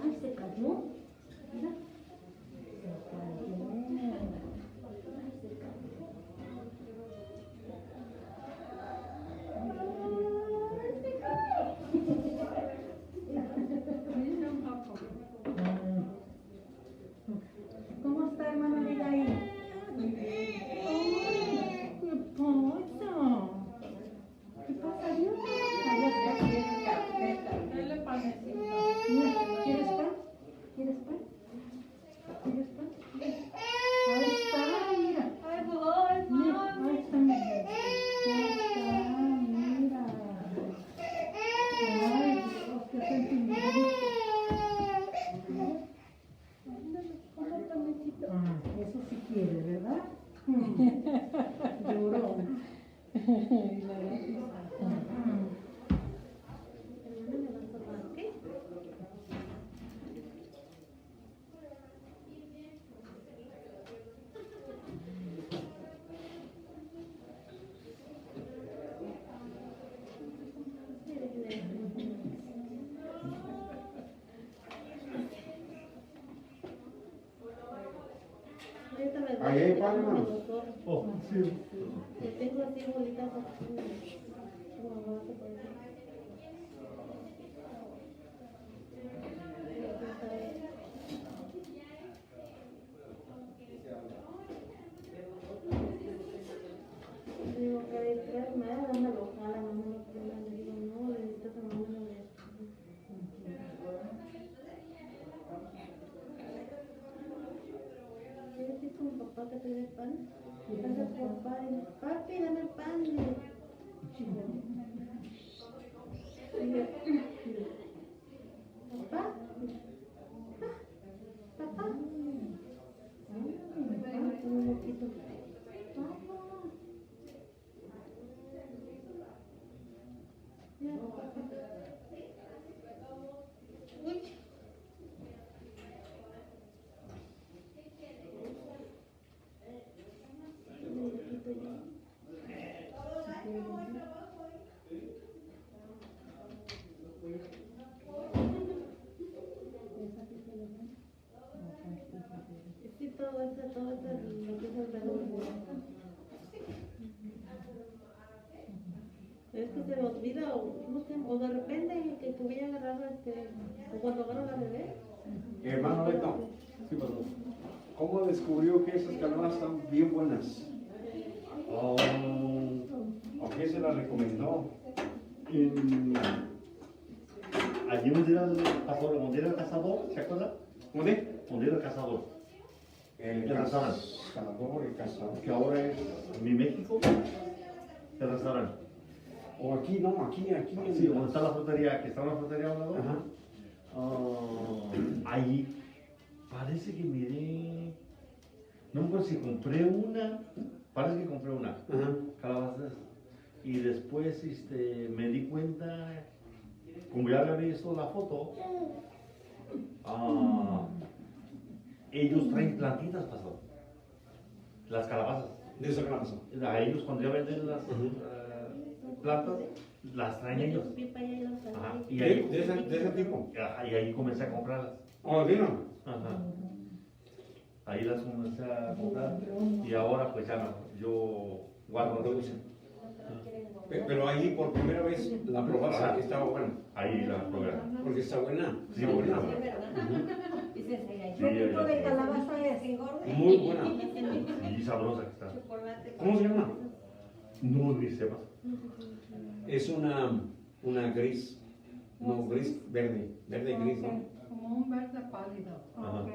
Ay, se cayó. Mira. ¿Cómo está, hermana Abigail? Ay, ¿qué pasa? ¿Qué pasa, Dios? Dale panecito. ¿Quieres pan? ¿Quieres pan? ¿Quieres pan? Ahí está, mira. Ay, por favor, Mira, ahí está, mira. Ahí está, mira. Ay, Dios, qué sentimiento. Ah, eso sí quiere, ¿verdad? Lloró. Ahí hay pan, hermano. Yo tengo así bolitas aquí. Mamá, se puede. pedir el pan. Dame papi, dame el pan. Dile, papá, papá. Un poquito. Ya, papá. Uy. Sí, todo eso, lo que es alrededor. Es que se me olvida o, no sé, o de repente que voy a agarrar o cuando agarro la bebé. Hermano Beto, ¿cómo descubrió que esas calabadas están bien buenas? ¿O quién se las recomendó? Allí donde era el cazador, donde era el cazador, ¿se acuerda? ¿Dónde? Donde era el cazador, El El restaurante. cazador, el cazador. que ahora es mi México, el restaurante. O aquí, no, aquí. Sí, donde está la frutería, que está una frutería a un lado. Ajá. Ahí parece que miré, no me acuerdo si compré una, parece que compré una, Ajá. calabazas, y después me di cuenta, como ya había visto la foto, ellos traen plantitas, pastor, las calabazas. De esa calabaza. A ellos cuando ya venden las plantas, las traen ellos. Ajá, y ahí, De ese tipo. ajá, y ahí comencé a comprarlas. Oh, ¿vino? Ajá. Ahí las comencé a comprar y ahora pues ya no, yo guardo las dulces. Pero ahí por primera vez la probaste, Ajá. que estaba buena. Ahí las probé. Porque está buena. Sí, Está buena. Sí, ¿Qué tipo de ya- calabaza es? Muy buena. y sabrosa que está. ¿Cómo se llama? No dice más. Es una gris. No, gris verde. Verde gris, ¿no? Como un verde pálido. Ajá. Ok,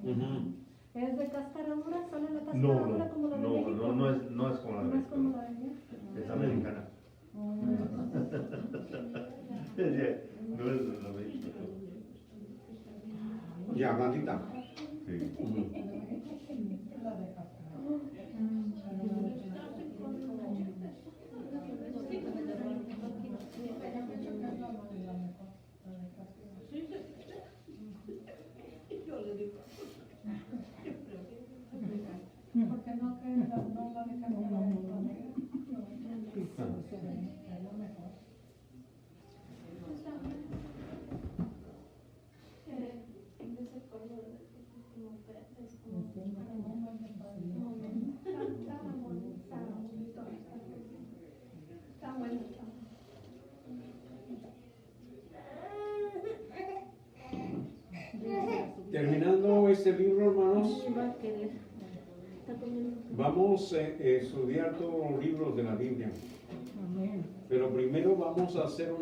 Ujú. ¿Es de cáscara dura? ¿Sale la cáscara No, dura como la de México? no es como la de No es como México. la de México. Es americana. No es de la de México. Ya, blandita. Sí. Ujú. Porque no que no la de Está bueno. Terminando este libro, hermanos, vamos a estudiar todos los libros de la Biblia. Pero primero vamos a hacer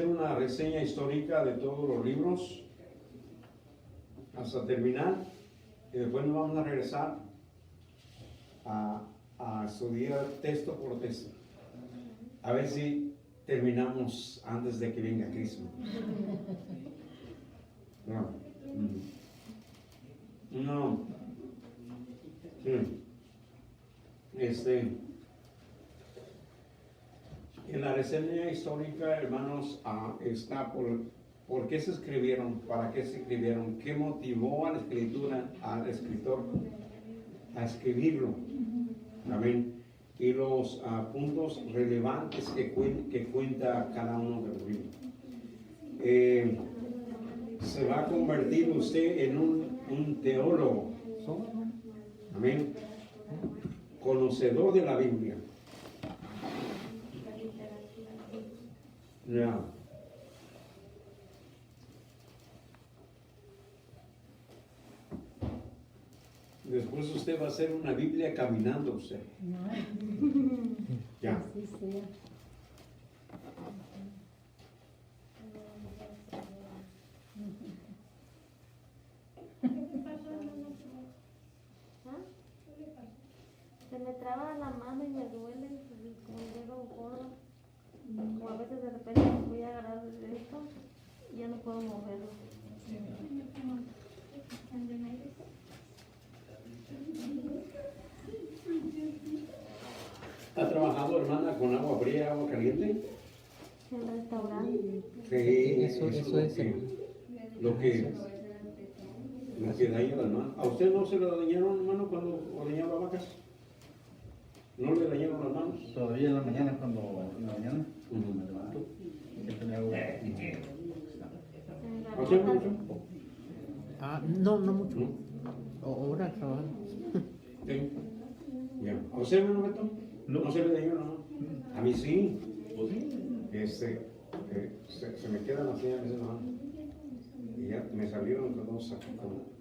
una reseña histórica de todos los libros hasta terminar. Y después nos vamos a regresar a estudiar texto por texto. A ver si terminamos antes de que venga Cristo. No. No. En la reseña histórica, hermanos, está por qué se escribieron, para qué se escribieron, qué motivó a la escritura, al escritor a escribirlo. Amén. Y los puntos relevantes que cuenta cada uno de los libros. Se va a convertir usted en un teólogo. Amén. Conocedor de la Biblia. Ya. Después usted va a hacer una Biblia caminando usted. Ya. Así sea. ¿Qué pasó, hermano? Se me traba la mano y me duele, y como el dedo gordo. O a veces de repente voy a agarrar de esto y ya no puedo moverlo. ¿Ha trabajado, hermana, con agua fría, agua caliente? En el restaurante. Sí, Eso es. lo que daña las manos. ¿A usted no se le dañaron, hermano, cuando ordeñaba vacas? ¿No le dañaron las manos? Todavía en la mañana, me levanto, siempre me hago. ¿A usted mucho? No mucho. ¿No? Ahora trabajando. Sí. Ya. ¿A usted, hermano Beto? No se le dañó, ¿no? A mí sí. Se me quedan así a veces, ¿no? Y ya me salieron dos aquí como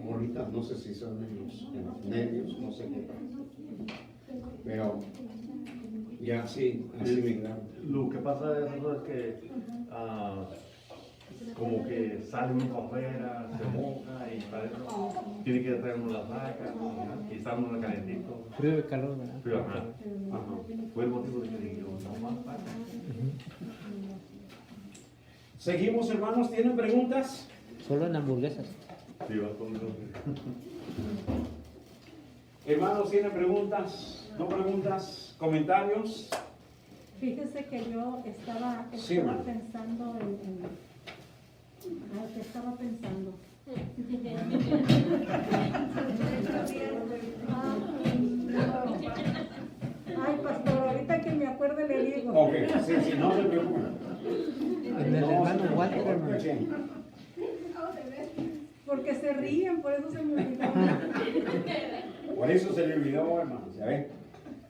bolitas, no sé si son en los nervios, no sé qué pasa. Pero ya sí, así me quedaron. Lo que pasa es que como que sale uno para afuera, se moja y para eso tiene que traer uno las vacas y está uno calentito. Frío y calor, ¿verdad? Frío, ajá. Fue el motivo de que dije, no más vacas. Seguimos, hermanos, ¿tienen preguntas? Solo en hamburguesas. Sí, va con Hermanos, ¿tienen preguntas? ¿No preguntas? ¿Comentarios? Fíjese que yo estaba Sí, hermano. pensando ¿qué estaba pensando? Ay, pastor, ahorita que me acuerde le digo. Ok, sí, no se preocupen. En el hermano Walter, hermano. Sí. Porque se ríen, por eso se me olvidó. Por eso se le olvidó, hermanos. Ya ven.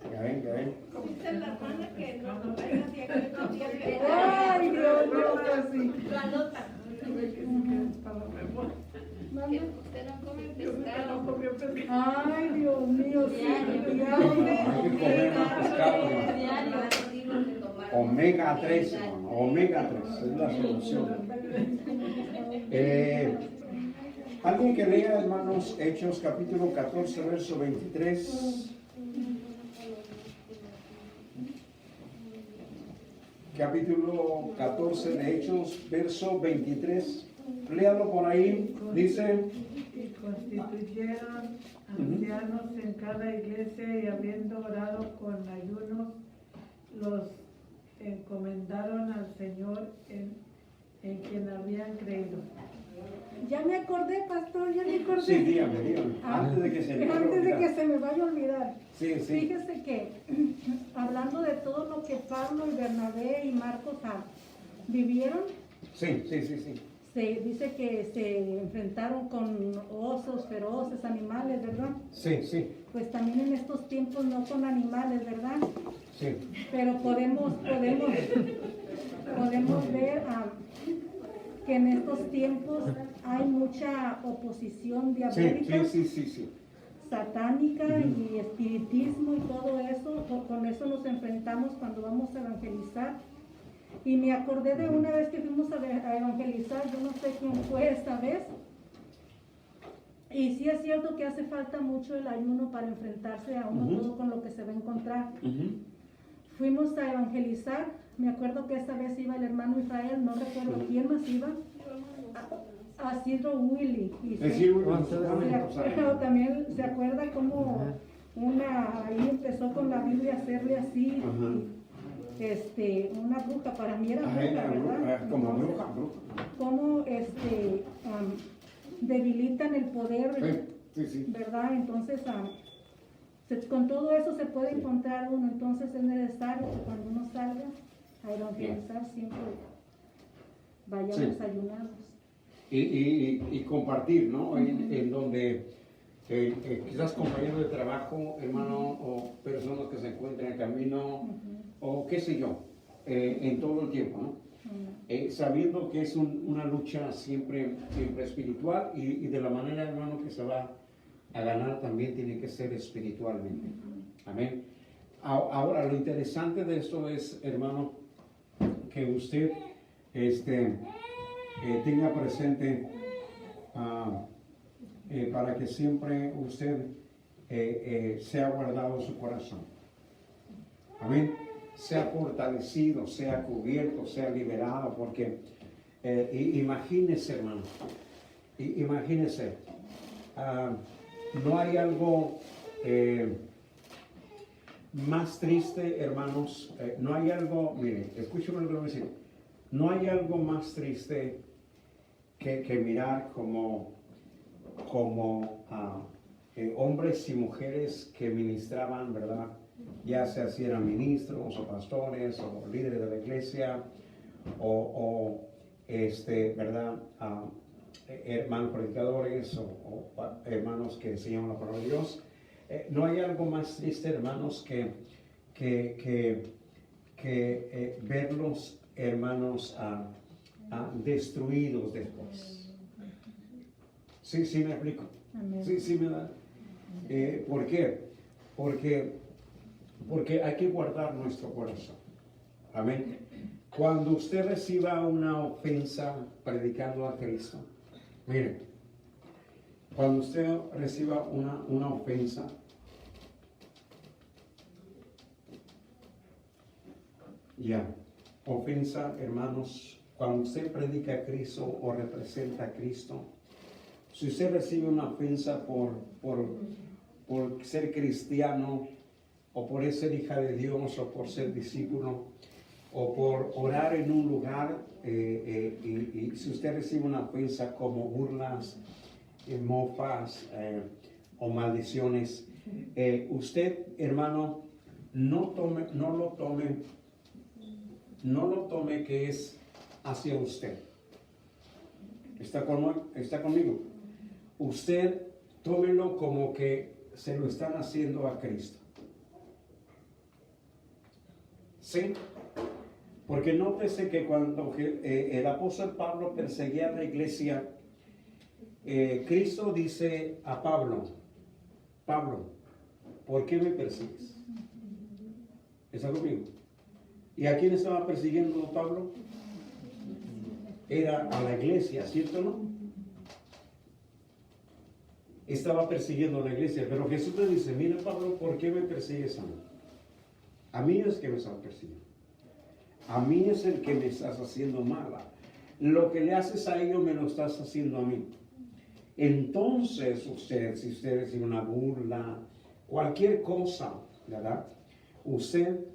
Dice la hermana que no vaya hacia que Ay, Dios mío, sí. la nota. Usted no come pescado. Ay, Dios mío, sí. Hay que comer más pescado, hermano. Omega 3, hermano. Omega 3 es la solución. Alguien que lea, hermanos, Hechos capítulo 14, verso 23. Capítulo 14 de Hechos, verso 23. Léalo por ahí. Dice: Y constituyeron ancianos en cada iglesia y habiendo orado con ayunos, los encomendaron al Señor en quien habían creído. Ya me acordé, pastor, ya me acordé. Sí, dígame. Antes de que se me vaya a olvidar. Sí. Fíjese que, hablando de todo lo que Pablo y Bernabé y Marcos vivieron, Sí. se dice que se enfrentaron con osos feroces, animales, ¿verdad? Sí. Pues también en estos tiempos no con animales, ¿verdad? Sí. Pero podemos ver que en estos tiempos hay mucha oposición diabólica, Sí. satánica y espiritismo y todo eso. Con eso nos enfrentamos cuando vamos a evangelizar. Y me acordé de una vez que fuimos a evangelizar, yo no sé quién fue esta vez. Y sí es cierto que hace falta mucho el ayuno para enfrentarse a uno todo con lo que se va a encontrar. Fuimos a evangelizar, me acuerdo que esta vez iba el hermano Israel, no recuerdo quién más iba, a Sidro Willy. Pero también se acuerda cómo ahí empezó con la Biblia a hacerle así. Una bruja, para mí era bruja, ¿verdad? Como bruja. Cómo debilitan el poder, Sí. ¿verdad? Entonces, con todo eso se puede encontrar uno. Entonces es necesario que cuando uno salga a evangelizar siempre vayamos ayunados. Y compartir, ¿no? En donde quizás compañeros de trabajo, hermano, o personas que se encuentran en el camino, o qué sé yo, en todo el tiempo, ¿no? Sabiendo que es una lucha siempre espiritual y de la manera, hermano, que se va a ganar también tiene que ser espiritualmente. Amén. Ahora, lo interesante de esto es, hermano, que usted tenga presente para que siempre usted sea guardado en su corazón. Amén. Sea fortalecido, sea cubierto, sea liberado, porque imagínese, hermano, imagínese, no hay algo más triste, hermanos, no hay algo, mire, escúcheme lo que voy a decir, no hay algo más triste que mirar como hombres y mujeres que ministraban, ¿verdad? Ya sea si eran ministros o pastores o líderes de la iglesia ¿verdad? Hermanos predicadores o hermanos que enseñan la palabra de Dios. No hay algo más triste, hermanos, que verlos, hermanos, destruidos después. Sí, me explico. Amén. Sí, me da. ¿Por qué? Porque hay que guardar nuestro corazón. Amén. Cuando usted reciba una ofensa predicando a Cristo, mire, cuando usted reciba una ofensa, ofensa, hermanos, cuando usted predica a Cristo o representa a Cristo, si usted recibe una ofensa por ser cristiano, o por ser hija de Dios, o por ser discípulo, o por orar en un lugar, y si usted recibe una ofensa como burlas, mofas o maldiciones, usted, hermano, no lo tome que es hacia usted. ¿Está conmigo? Usted tómelo como que se lo están haciendo a Cristo. ¿Sí? Porque nótese que cuando el apóstol Pablo perseguía a la iglesia, Cristo dice a Pablo, ¿por qué me persigues? ¿Está conmigo? ¿Y a quién estaba persiguiendo Pablo? Era a la iglesia, ¿cierto o no? Estaba persiguiendo a la iglesia, pero Jesús le dice, mira Pablo, ¿por qué me persigues a mí? A mí es que me están persiguiendo. A mí es el que me estás haciendo mala. Lo que le haces a ellos me lo estás haciendo a mí. Entonces, si usted recibe una burla, cualquier cosa, ¿verdad? Usted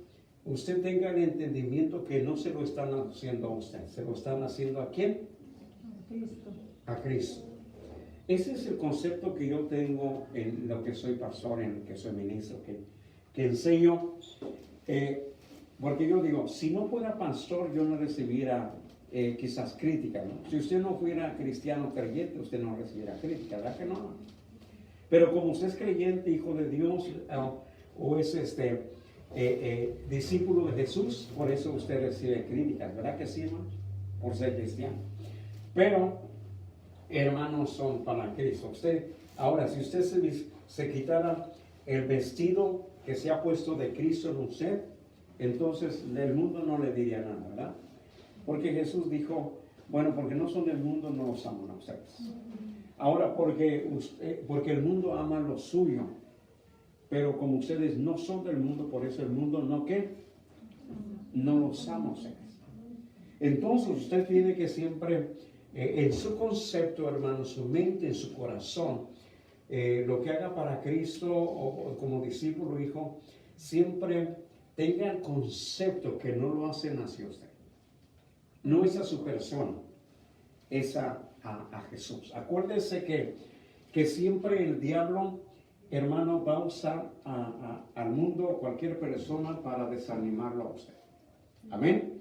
tenga el entendimiento que no se lo están haciendo a usted. ¿Se lo están haciendo a quién? A Cristo. A Cristo. Ese es el concepto que yo tengo en lo que soy pastor, en lo que soy ministro, que enseño. Porque yo digo, si no fuera pastor, yo no recibiera quizás crítica, ¿no? Si usted no fuera cristiano creyente, usted no recibiera crítica, ¿verdad que no? Pero como usted es creyente, hijo de Dios, o es discípulo de Jesús, por eso usted recibe críticas, ¿verdad que sí, hermano? Por ser cristiano. Pero, hermanos, son para Cristo. Ahora, si usted se quitara el vestido que se ha puesto de Cristo en usted, entonces el mundo no le diría nada, ¿verdad? Porque Jesús dijo, bueno, porque no son del mundo, no los aman a ustedes. Ahora, porque el mundo ama lo suyo, pero como ustedes no son del mundo, por eso el mundo no los ama a ustedes. Entonces usted tiene que siempre, en su concepto, hermano, su mente, en su corazón, lo que haga para Cristo o como discípulo, hijo, siempre tenga el concepto que no lo hacen hacia usted. No es a su persona, es a Jesús. Acuérdese que siempre el diablo, hermano, va a usar al mundo o cualquier persona para desanimarlo a usted. Amén.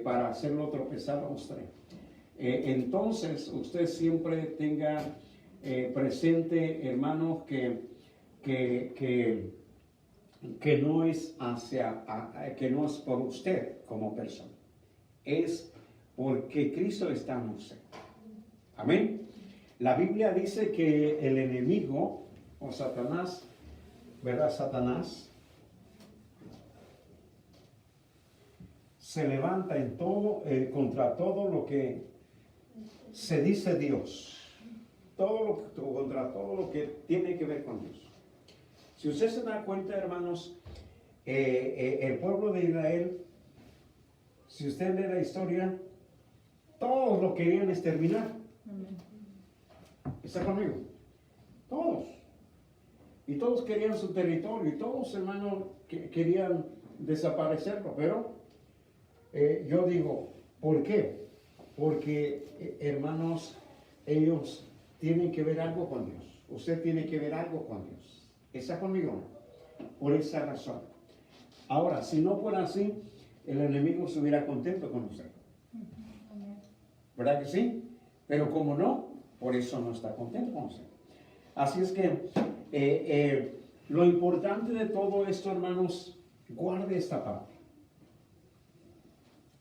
Para hacerlo tropezar a usted. Entonces, usted siempre tenga presente, hermanos, que no es que no es por usted como persona, es porque Cristo está en usted. Amén. La Biblia dice que el enemigo o Satanás, ¿verdad? Satanás se levanta contra todo lo que se dice Dios. contra todo lo que tiene que ver con Dios. Si usted se da cuenta, hermanos, el pueblo de Israel, si usted lee la historia, todos lo querían exterminar. ¿Está conmigo? Todos. Y todos querían su territorio, y todos, hermanos, querían desaparecerlo. Pero yo digo, ¿por qué? Porque, hermanos, ellos tienen que ver algo con Dios. Usted tiene que ver algo con Dios. ¿Está conmigo? Por esa razón. Ahora, si no fuera así, el enemigo estuviera contento con usted. ¿Verdad que sí? Pero como no, por eso no está contento con usted. Así es que lo importante de todo esto, hermanos, guarde esta parte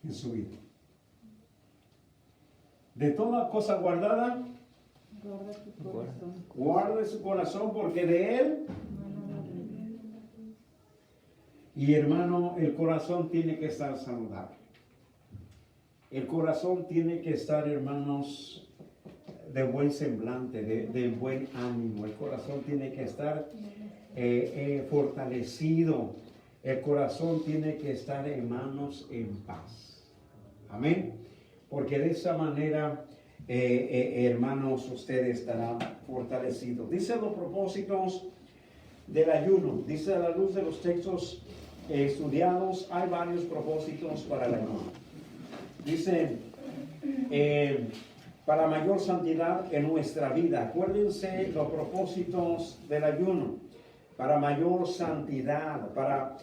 en su vida. De toda cosa guardada, guarde su corazón, porque de él, y hermano, el corazón tiene que estar saludable. El corazón tiene que estar, hermanos, de buen semblante, de buen ánimo. El corazón tiene que estar fortalecido. El corazón tiene que estar, hermanos, en paz. Amén. Porque de esa manera, hermanos, usted estará fortalecido. Dice los propósitos del ayuno. Dice, a la luz de los textos estudiados, hay varios propósitos para el ayuno. Dice, para mayor santidad en nuestra vida. Acuérdense los propósitos del ayuno. Para mayor santidad, para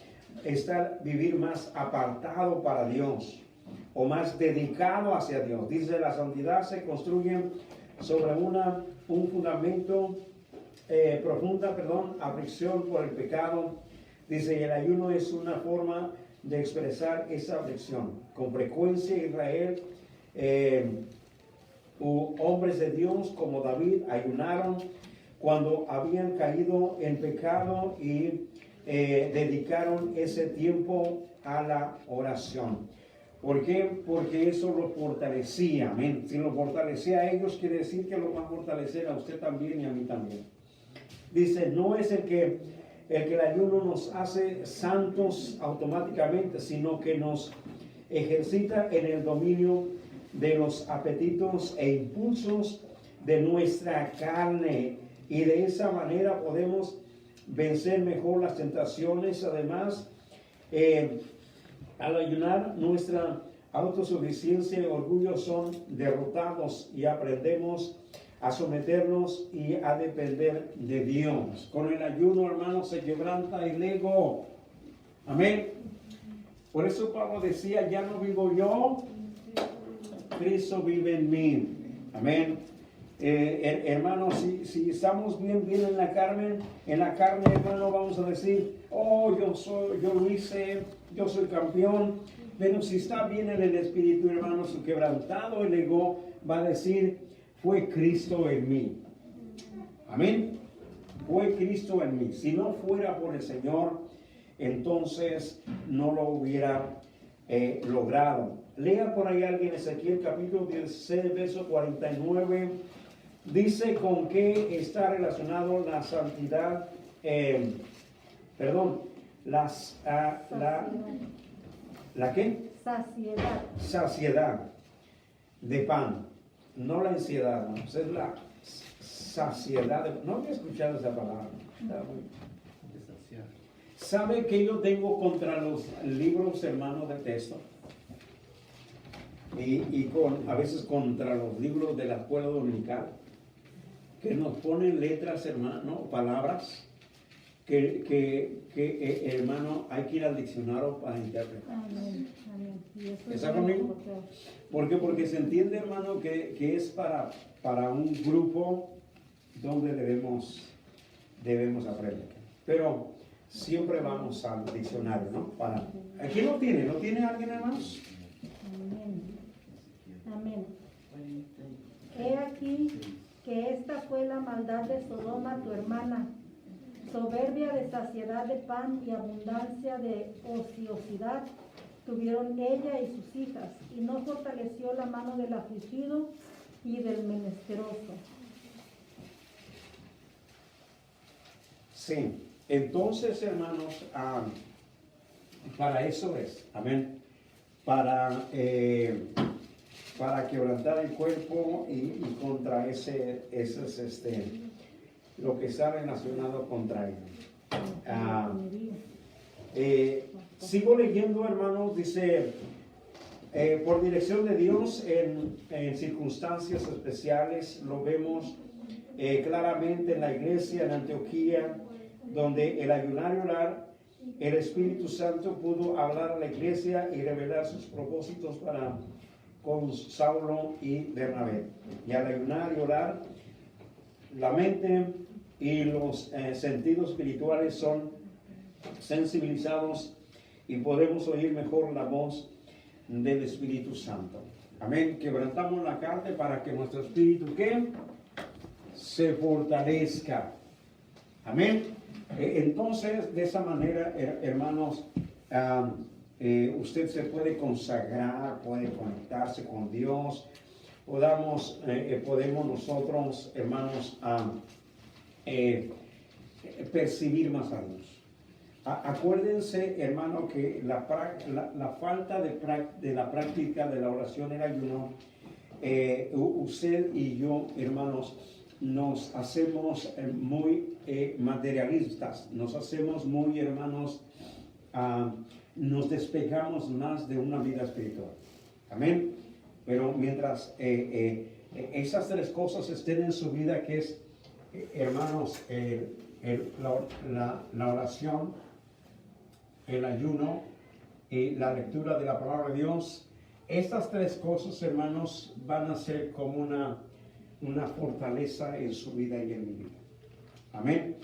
vivir más apartado para Dios, o más dedicado hacia Dios. Dice, la santidad se construye sobre un fundamento profunda, aflicción por el pecado. Dice, el ayuno es una forma de expresar esa aflicción. Con frecuencia Israel, hombres de Dios como David, ayunaron cuando habían caído en pecado y dedicaron ese tiempo a la oración. ¿Por qué? Porque eso lo fortalecía. Amén. Si lo fortalecía a ellos, quiere decir que lo va a fortalecer a usted también y a mí también. Dice, no es el que el ayuno nos hace santos automáticamente, sino que nos ejercita en el dominio de los apetitos e impulsos de nuestra carne, y de esa manera podemos vencer mejor las tentaciones. Además, al ayunar, nuestra autosuficiencia y orgullo son derrotados y aprendemos a someternos y a depender de Dios. Con el ayuno, hermanos, se quebranta el ego. Amén. Por eso Pablo decía, ya no vivo yo, Cristo vive en mí. Amén. Hermanos, si estamos bien en la carne, hermano, vamos a decir, oh, yo lo hice, yo soy campeón. Pero si está bien en el espíritu, hermanos, su quebrantado el ego va a decir, fue Cristo en mí. Amén. Fue Cristo en mí. Si no fuera por el Señor, entonces no lo hubiera logrado. Lea por ahí alguien Ezequiel capítulo 16, verso 49. Dice con qué está relacionado la santidad, ¿la qué? Saciedad. Saciedad de pan, no la ansiedad, ¿no? Es la saciedad. No había escuchado esa palabra. ¿Sabe que yo tengo contra los libros, hermanos, de texto? Y a veces contra los libros de la escuela dominical, que nos ponen letras, hermano, palabras, que hermano, hay que ir al diccionario para interpretar. Amén. ¿Está conmigo? ¿Por qué? Porque se entiende, hermano, que es para un grupo donde debemos aprender. Pero siempre vamos al diccionario, ¿no? Aquí lo tiene alguien, hermanos. Amén. He aquí que esta fue la maldad de Sodoma, tu hermana, soberbia de saciedad de pan y abundancia de ociosidad tuvieron ella y sus hijas, y no fortaleció la mano del afligido y del menesteroso. Sí, entonces hermanos, para eso es, amén, para quebrantar el cuerpo y contra ese lo que está relacionado contra él. Sigo leyendo, hermanos, dice, por dirección de Dios en circunstancias especiales, lo vemos claramente en la iglesia en Antioquía, donde el ayunar y orar, el Espíritu Santo pudo hablar a la iglesia y revelar sus propósitos con Saulo y Bernabé. Y al ayunar y orar, la mente y los sentidos espirituales son sensibilizados y podemos oír mejor la voz del Espíritu Santo. Amén. Quebrantamos la carne para que nuestro espíritu ¿qué? Se fortalezca. Amén. Entonces, de esa manera, hermanos, usted se puede consagrar, puede conectarse con Dios. Podemos nosotros, hermanos, percibir más a Dios. Acuérdense, hermano, que la falta de la práctica de la oración y el ayuno, usted y yo, hermanos, nos hacemos muy materialistas, nos hacemos muy, hermanos, nos despegamos más de una vida espiritual. Amén. Pero mientras esas tres cosas estén en su vida, que es, hermanos, la oración, el ayuno y la lectura de la palabra de Dios, estas tres cosas, hermanos, van a ser como una fortaleza en su vida y en mi vida. Amén.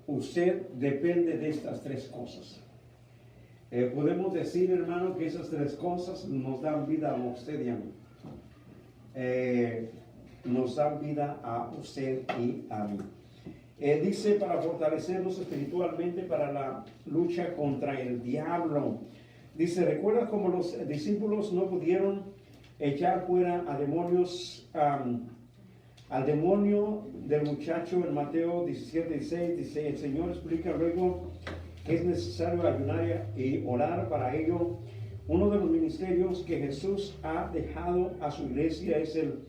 Usted depende de estas tres cosas. Podemos decir, hermano, que esas tres cosas nos dan vida a usted y a mí. Nos dan vida a usted y a mí. Dice, para fortalecernos espiritualmente para la lucha contra el diablo. Dice, recuerda cómo los discípulos no pudieron echar fuera a demonios, al demonio del muchacho en Mateo 17:16. Dice, el Señor explica luego que es necesario ayunar y orar para ello. Uno de los ministerios que Jesús ha dejado a su iglesia es el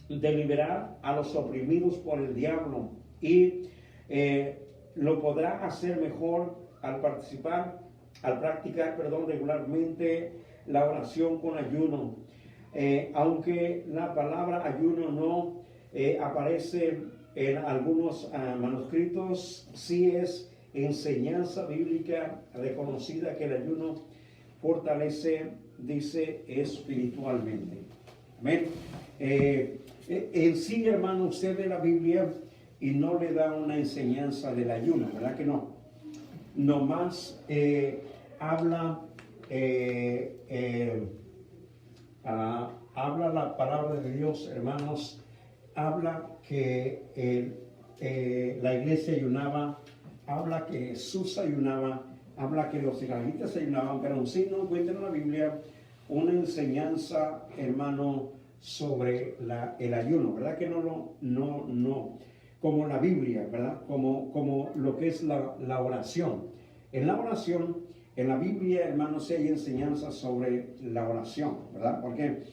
de liberar a los oprimidos por el diablo, y lo podrá hacer mejor al practicar regularmente la oración con ayuno. Aunque la palabra ayuno no aparece en algunos manuscritos, sí es enseñanza bíblica reconocida que el ayuno fortalece, dice, espiritualmente. Amén. En sí, hermano, usted ve la Biblia y no le da una enseñanza del ayuno, ¿verdad que no? Nomás habla la palabra de Dios, hermanos, habla que la iglesia ayunaba, habla que Jesús ayunaba, habla que los israelitas ayunaban, pero en sí no encuentra en la Biblia una enseñanza, hermano, sobre el ayuno, ¿verdad que no, como la Biblia, ¿verdad? Como lo que es la oración. En la oración, en la Biblia, hermanos, sí hay enseñanzas sobre la oración, ¿verdad? ¿Por qué?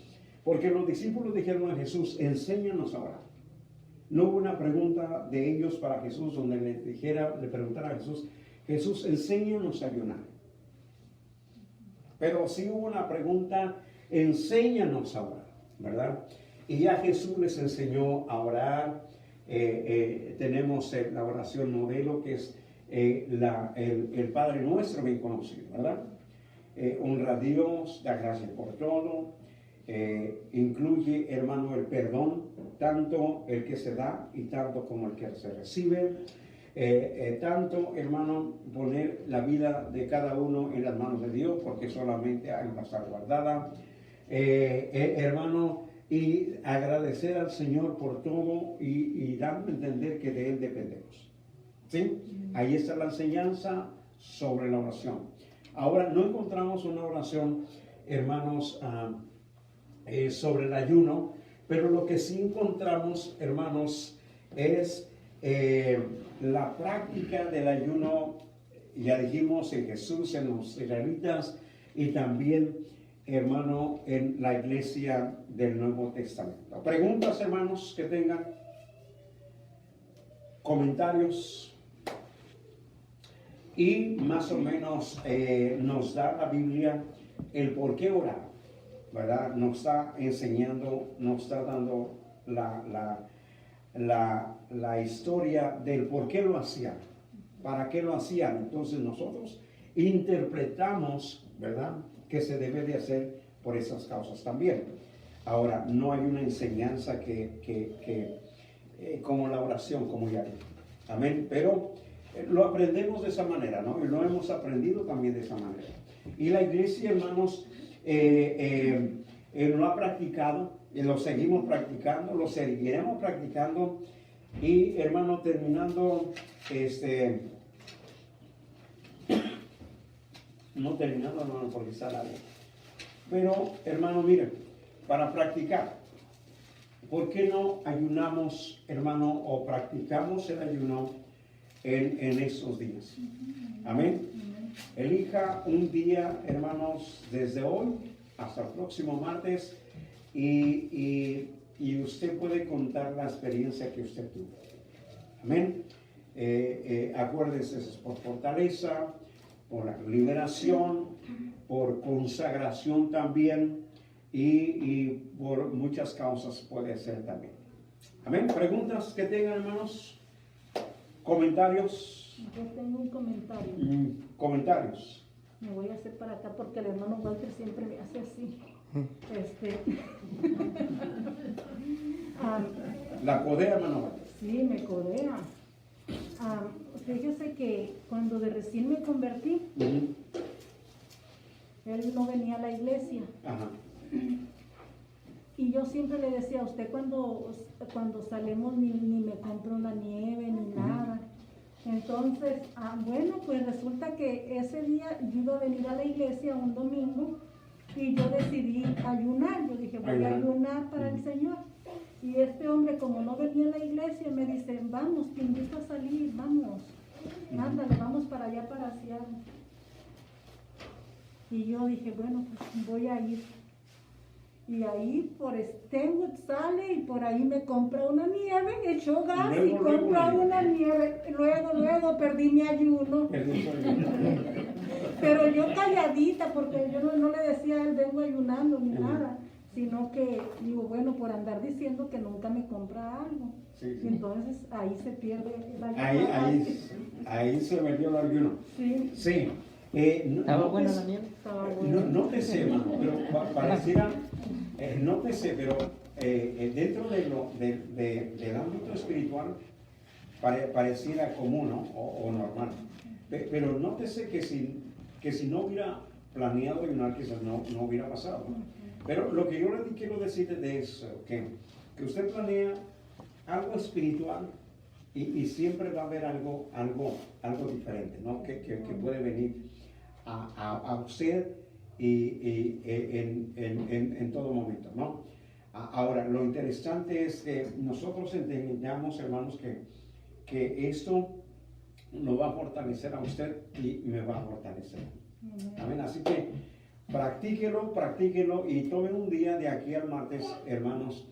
Porque los discípulos dijeron a Jesús, enséñanos a orar. No hubo una pregunta de ellos para Jesús donde le preguntara a Jesús, Jesús, enséñanos a ayunar. Pero sí hubo una pregunta, enséñanos a orar, ¿verdad? Y ya Jesús les enseñó a orar. Tenemos la oración modelo, que es el Padre Nuestro bien conocido, ¿verdad? Honra a Dios, da gracias por todo. Incluye, hermano, el perdón, tanto el que se da y tanto como el que se recibe. Tanto, hermano, poner la vida de cada uno en las manos de Dios, porque solamente hay que estar guardada. Hermano, y agradecer al Señor por todo y darle a entender que de Él dependemos. ¿Sí? Ahí está la enseñanza sobre la oración. Ahora, no encontramos una oración, hermanos, sobre el ayuno, pero lo que sí encontramos, hermanos, es la práctica del ayuno, ya dijimos, en Jesús, en los israelitas y también, hermano, en la iglesia del Nuevo Testamento. Preguntas, hermanos, que tengan, comentarios, y más o menos nos da la Biblia el por qué orar, ¿verdad? Nos está enseñando, nos está dando la historia del por qué lo hacían, para qué lo hacían. Entonces nosotros interpretamos, ¿verdad?, que se debe de hacer por esas causas también. Ahora, no hay una enseñanza como la oración, como ya dije. Amén. Pero lo aprendemos de esa manera, ¿no? Y lo hemos aprendido también de esa manera. Y la iglesia, hermanos, lo ha practicado, y lo seguimos practicando, lo seguiremos practicando. Y, hermano, terminando, no terminando, hermano, porque está largo. Pero, hermano, miren, para practicar, ¿por qué no ayunamos, hermano, o practicamos el ayuno en estos días? Amén. Elija un día, hermanos, desde hoy hasta el próximo martes, y usted puede contar la experiencia que usted tuvo. Amén. Acuérdese, es por fortaleza, por la liberación, por consagración también, y por muchas causas puede ser también. Amén. ¿Preguntas que tengan, hermanos? ¿Comentarios? Yo tengo un comentario. ¿Comentarios? Me voy a hacer para acá porque el hermano Walter siempre me hace así. La codea, hermano. Sí, me codea. Fíjese que cuando de recién me convertí, él no venía a la iglesia. Ajá. Y yo siempre le decía a usted, cuando salimos ni me compra una nieve ni nada. Entonces, bueno, pues resulta que ese día yo iba a venir a la iglesia un domingo y yo decidí ayunar. Yo dije, voy a ayunar para el Señor. Y este hombre, como no venía a la iglesia, me dice, vamos, te invito a salir, vamos. Ándale, vamos para allá, para Seattle. Y yo dije, bueno, pues voy a ir. Y ahí por Stenwood sale y por ahí me compra una nieve, echó gas y compra una nieve. Luego perdí mi ayuno. Pero yo calladita, porque yo no le decía a él, vengo ayunando ni nada, sino que digo, bueno, por andar diciendo que nunca me compra algo. Sí. Y entonces ahí se pierde el ayuno. Ahí se metió el ayuno. Sí. Sí. ¿Estaba buena la nieve? Estaba bueno. Nótese, hermano, pero pareciera, nótese, pero dentro del ámbito espiritual pareciera común, ¿no? o normal. Pero nótese que si no hubiera planeado ayunar, quizás no hubiera pasado, ¿no? Pero lo que yo le quiero decirle de eso, que usted planea algo espiritual y siempre va a haber algo diferente, ¿no? Que puede venir a usted y en todo momento, ¿no? Ahora, lo interesante es que nosotros entendamos, hermanos, que esto lo va a fortalecer a usted y me va a fortalecer. Amén. Así que practíquelo y tome un día de aquí al martes, hermanos,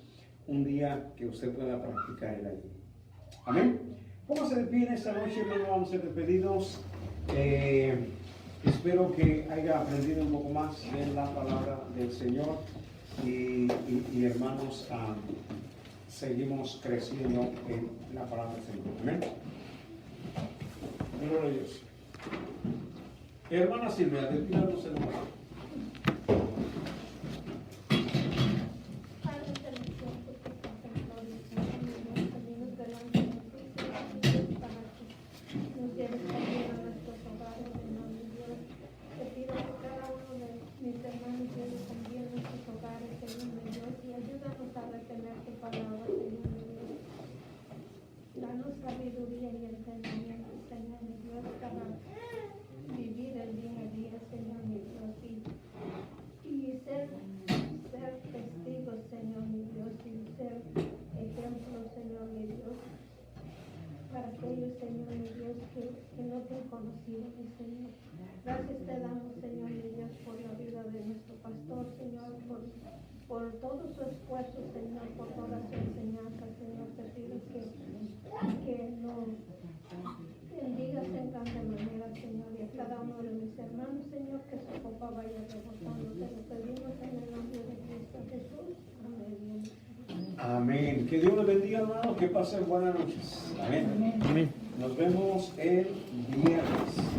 un día que usted pueda practicar el ayuno. Amén. ¿Cómo se despide esta noche, hermano? Vamos a ser despedidos. Espero que haya aprendido un poco más de la palabra del Señor y hermanos, seguimos creciendo en la palabra del Señor. Amén. Gloria a Dios. Hermana Silvia, despídanos en un momento. Danos sabiduría y entendimiento, Señor mi Dios, para vivir el día a día, Señor mi Dios, y ser testigos, Señor mi Dios, y ser ejemplo, Señor mi Dios, para aquellos, Señor mi Dios, que no te han conocido, mi Señor. Gracias te damos, Señor mi Dios, por la vida de nuestro pastor, Señor, por todo su esfuerzo, Señor, por toda su enseñanza, Señor. Te pido que nos bendigas en grande manera, Señor, y a cada uno de mis hermanos, Señor, que su copa vaya rebosando. Te lo pedimos en el nombre de Cristo Jesús. Amén. Amén. Que Dios les bendiga, hermanos. Que pasen buenas noches. Amén. Amén. Nos vemos el viernes.